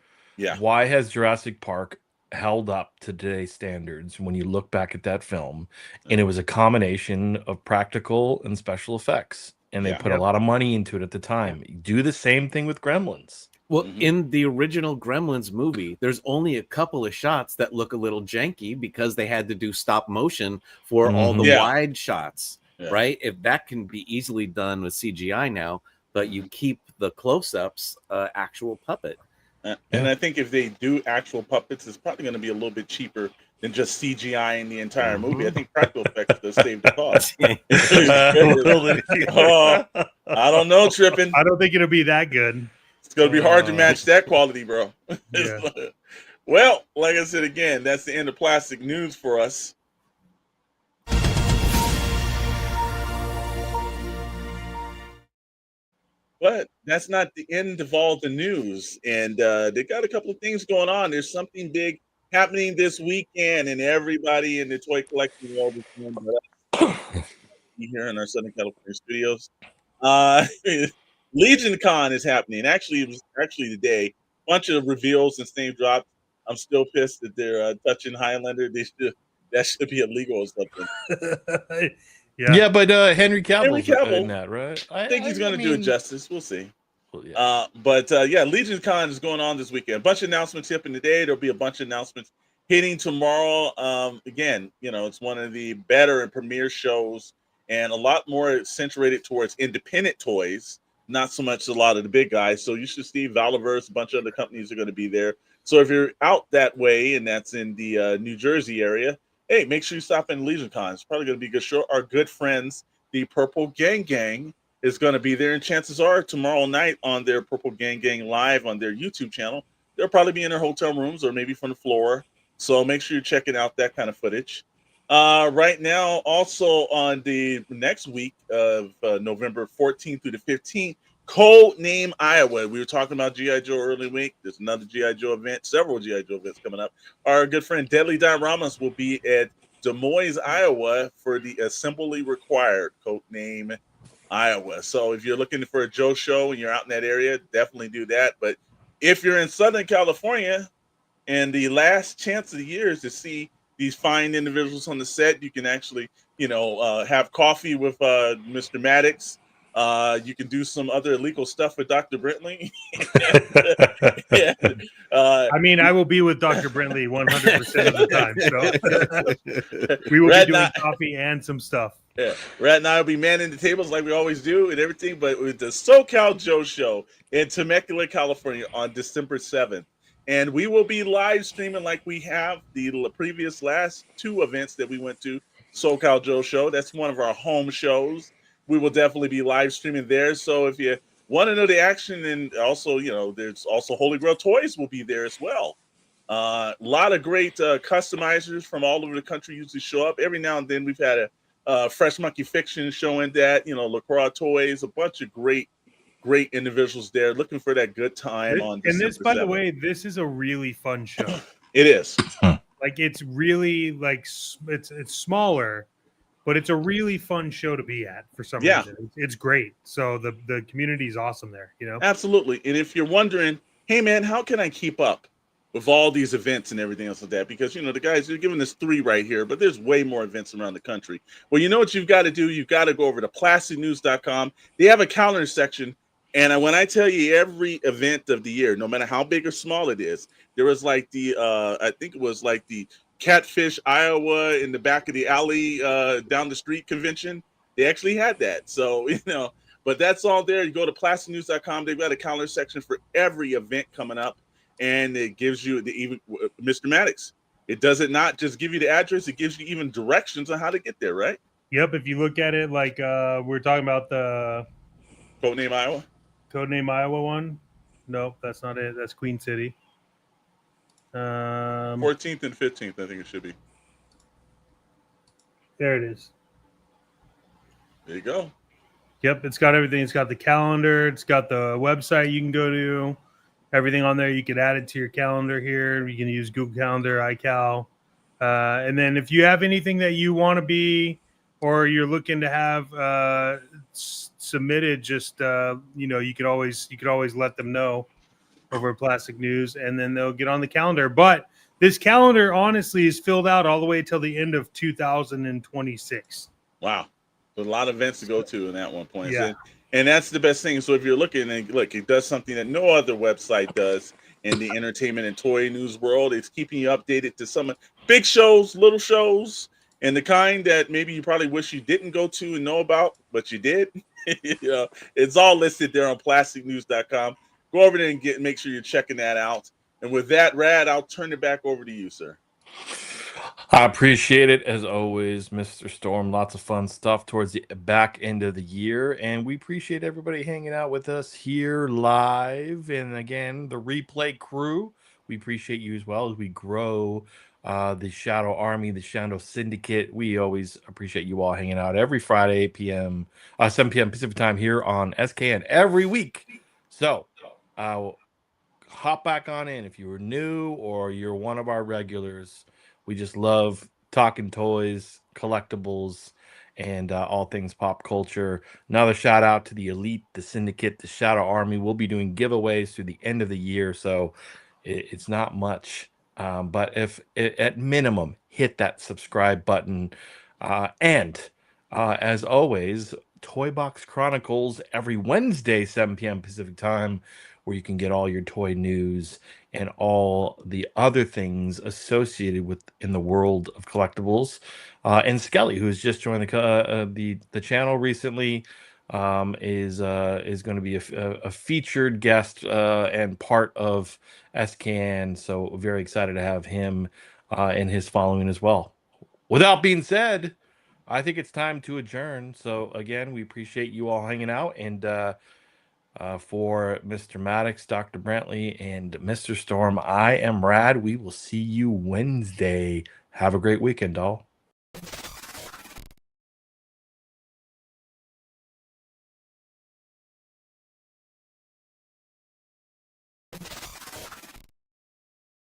Why has Jurassic Park held up to today's standards when you look back at that film? And it was a combination of practical and special effects, and they put a lot of money into it at the time. Do the same thing with Gremlins. Well, in the original Gremlins movie, there's only a couple of shots that look a little janky because they had to do stop motion for all the wide shots, right? If that can be easily done with CGI now, but you keep the close-ups actual puppet. And I think if they do actual puppets, it's probably going to be a little bit cheaper than just CGI in the entire movie. I think practical effects will save the cost. I don't know, tripping. I don't think it'll be that good. It's going to be hard to match that quality, bro. Well, like I said again, that's the end of plastic news for us. But that's not the end of all the news. And they got a couple of things going on. There's something big happening this weekend, and everybody in the toy collecting world is doing that. be here in our Southern California studios. Uh, Legion Con is happening. Actually, it was actually today. Bunch of reveals and name drops. I'm still pissed that they're touching Highlander. That should be illegal or something. Yeah, but Henry Henry Cavill's in Cavill, that, right? I think he's going to do it justice. We'll see. Well, yeah. Yeah, Legion Con is going on this weekend. A bunch of announcements happening today. There'll be a bunch of announcements hitting tomorrow. Again, it's one of the better and premier shows, and a lot more accentuated towards independent toys, not so much a lot of the big guys. So you should see Multiverse, a bunch of other companies are going to be there. So if you're out that way, and that's in the New Jersey area, hey, make sure you stop in Legion Con. It's probably going to be a good show. Our good friends, the Purple Gang, is going to be there, and chances are tomorrow night on their Purple Gang live on their YouTube channel, they'll probably be in their hotel rooms or maybe from the floor. So make sure you're checking out that kind of footage. Right now, also on the next week of November 14th through the 15th, Code Name Iowa. We were talking about G.I. Joe early week. There's another G.I. Joe event, several G.I. Joe events coming up. Our good friend Deadly Dioramas will be at Des Moines, Iowa for the Assembly Required Code Name Iowa. So if you're looking for a Joe show and you're out in that area, definitely do that. But if you're in Southern California and the last chance of the year is to see these fine individuals on the set, you can actually, have coffee with Mr. Maddox. You can do some other illegal stuff with Dr. Brentley. I mean, I will be with Dr. Brentley 100% of the time. So we will be doing coffee and some stuff. Yeah, Rat and I will be manning the tables like we always do and everything, but with the SoCal Joe Show in Temecula, California on December 7th. And we will be live streaming like we have the previous last two events that we went to, SoCal Joe Show. That's one of our home shows. We will definitely be live streaming there. So if you want to know the action, and also, there's also Holy Grail Toys will be there as well. A lot of great customizers from all over the country usually show up. Every now and then we've had a Fresh Monkey Fiction showing that, LaCroix Toys, a bunch of great individuals there looking for that good time on December. And this, by the way, this is a really fun show. It is. Like, it's really it's smaller, but it's a really fun show to be at for some reason. It's great. So the community is awesome there, Absolutely. And if you're wondering, hey man, how can I keep up with all these events and everything else like that? Because the guys, you're giving us 3 right here, but there's way more events around the country. Well, you know what you've got to do? You've got to go over to plasticnews.com. They have a calendar section. And when I tell you every event of the year, no matter how big or small it is, there was like I think it was like the Catfish, Iowa in the back of the alley down the street convention. They actually had that. So, but that's all there. You go to plasticnews.com. They've got a calendar section for every event coming up. And it gives you even Mr. Maddox. It does it not just give you the address. It gives you even directions on how to get there, right? Yep. If you look at it like we're talking about the Codename Iowa. Codename Iowa one. Nope, that's not it. That's Queen City. 14th and 15th, I think it should be. There it is. There you go. Yep, it's got everything. It's got the calendar. It's got the website you can go to. Everything on there. You can add it to your calendar here. You can use Google Calendar, iCal. And then if you have anything that you want to be or you're looking to have submitted, just you could always let them know over at Plastic News, and then they'll get on the calendar. But this calendar honestly is filled out all the way till the end of 2026. Wow. There's a lot of events to go to in that one point. Yeah. And that's the best thing. So if you're looking, and look, it does something that no other website does in the entertainment and toy news world. It's keeping you updated to some big shows, little shows, and the kind that maybe you probably wish you didn't go to and know about, but you did. It's all listed there on plasticnews.com. Go over there and make sure you're checking that out. And with that, Rad, I'll turn it back over to you, sir. I appreciate it as always, Mr. Storm. Lots of fun stuff towards the back end of the year, and we appreciate everybody hanging out with us here live. And again, the replay crew, we appreciate you as well as we grow the Shadow Army, the Shadow Syndicate. We always appreciate you all hanging out every Friday, 7 p.m. Pacific time here on SKN every week. So hop back on in if you were new or you're one of our regulars. We just love talking toys, collectibles, and all things pop culture. Another shout out to the Elite, the Syndicate, the Shadow Army. We'll be doing giveaways through the end of the year, so it's not much. But if at minimum, hit that subscribe button. And as always, Toy Box Chronicles every Wednesday, 7 p.m. Pacific time, where you can get all your toy news and all the other things associated with in the world of collectibles. And Skelly, who's just joined the channel recently, is going to be a featured guest and part of SCAN. So very excited to have him and his following as well. Without being said, I think it's time to adjourn. So again, we appreciate you all hanging out, and for Mr. Maddox, Dr. Brantley, and Mr. Storm, I am Rad. We will see you Wednesday. Have a great weekend, all.